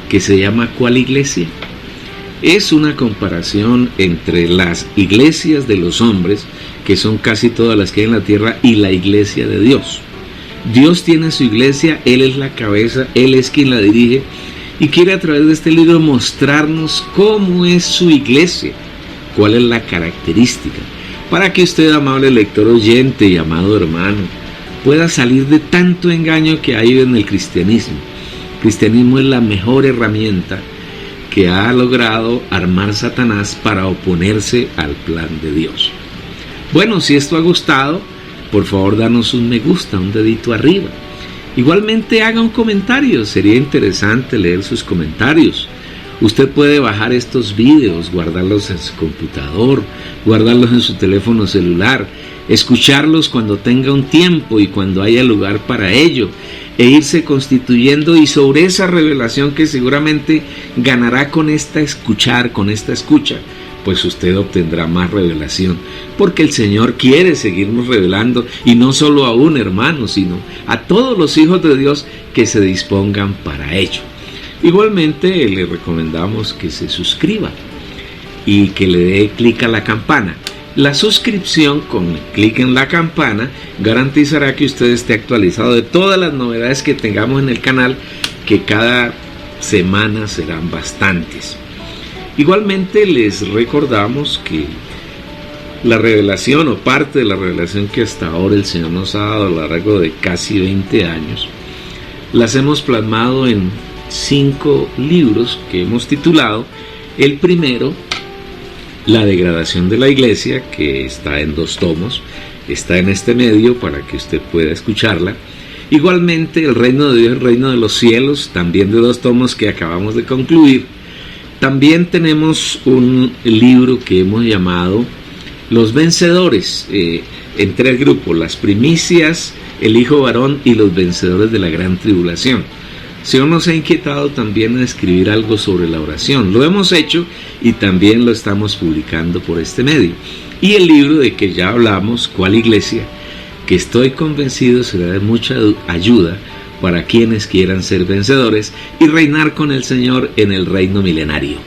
que se llama ¿Cuál iglesia? Es una comparación entre las iglesias de los hombres, que son casi todas las que hay en la tierra, y la iglesia de Dios. Dios tiene su iglesia, Él es la cabeza, Él es quien la dirige, y quiere a través de este libro mostrarnos cómo es su iglesia, cuál es la característica, para que usted, amable lector oyente y amado hermano, pueda salir de tanto engaño que hay en el cristianismo. El cristianismo es la mejor herramienta que ha logrado armar Satanás para oponerse al plan de Dios. Bueno, si esto ha gustado, por favor danos un me gusta, un dedito arriba. Igualmente haga un comentario, sería interesante leer sus comentarios. Usted puede bajar estos videos, guardarlos en su computador, guardarlos en su teléfono celular, escucharlos cuando tenga un tiempo y cuando haya lugar para ello, e irse constituyendo, y sobre esa revelación que seguramente ganará con esta escucha, pues usted obtendrá más revelación, porque el Señor quiere seguirnos revelando, y no solo a un hermano, sino a todos los hijos de Dios que se dispongan para ello. Igualmente le recomendamos que se suscriba y que le dé clic a la campana. La suscripción con clic en la campana garantizará que usted esté actualizado de todas las novedades que tengamos en el canal, que cada semanas serán bastantes. Igualmente les recordamos que la revelación o parte de la revelación que hasta ahora el Señor nos ha dado a lo largo de casi 20 años, las hemos plasmado en 5 libros que hemos titulado. El primero, La degradación de la iglesia, que está en 2 tomos, está en este medio para que usted pueda escucharla. Igualmente, El reino de Dios, el reino de los cielos, también de 2 tomos que acabamos de concluir. También tenemos un libro que hemos llamado Los vencedores, en 3 grupos: las primicias, el hijo varón y los vencedores de la gran tribulación. El Señor nos ha inquietado también en escribir algo sobre la oración. Lo hemos hecho y también lo estamos publicando por este medio. Y el libro de que ya hablamos, ¿Cuál iglesia?, que estoy convencido será de mucha ayuda para quienes quieran ser vencedores y reinar con el Señor en el reino milenario.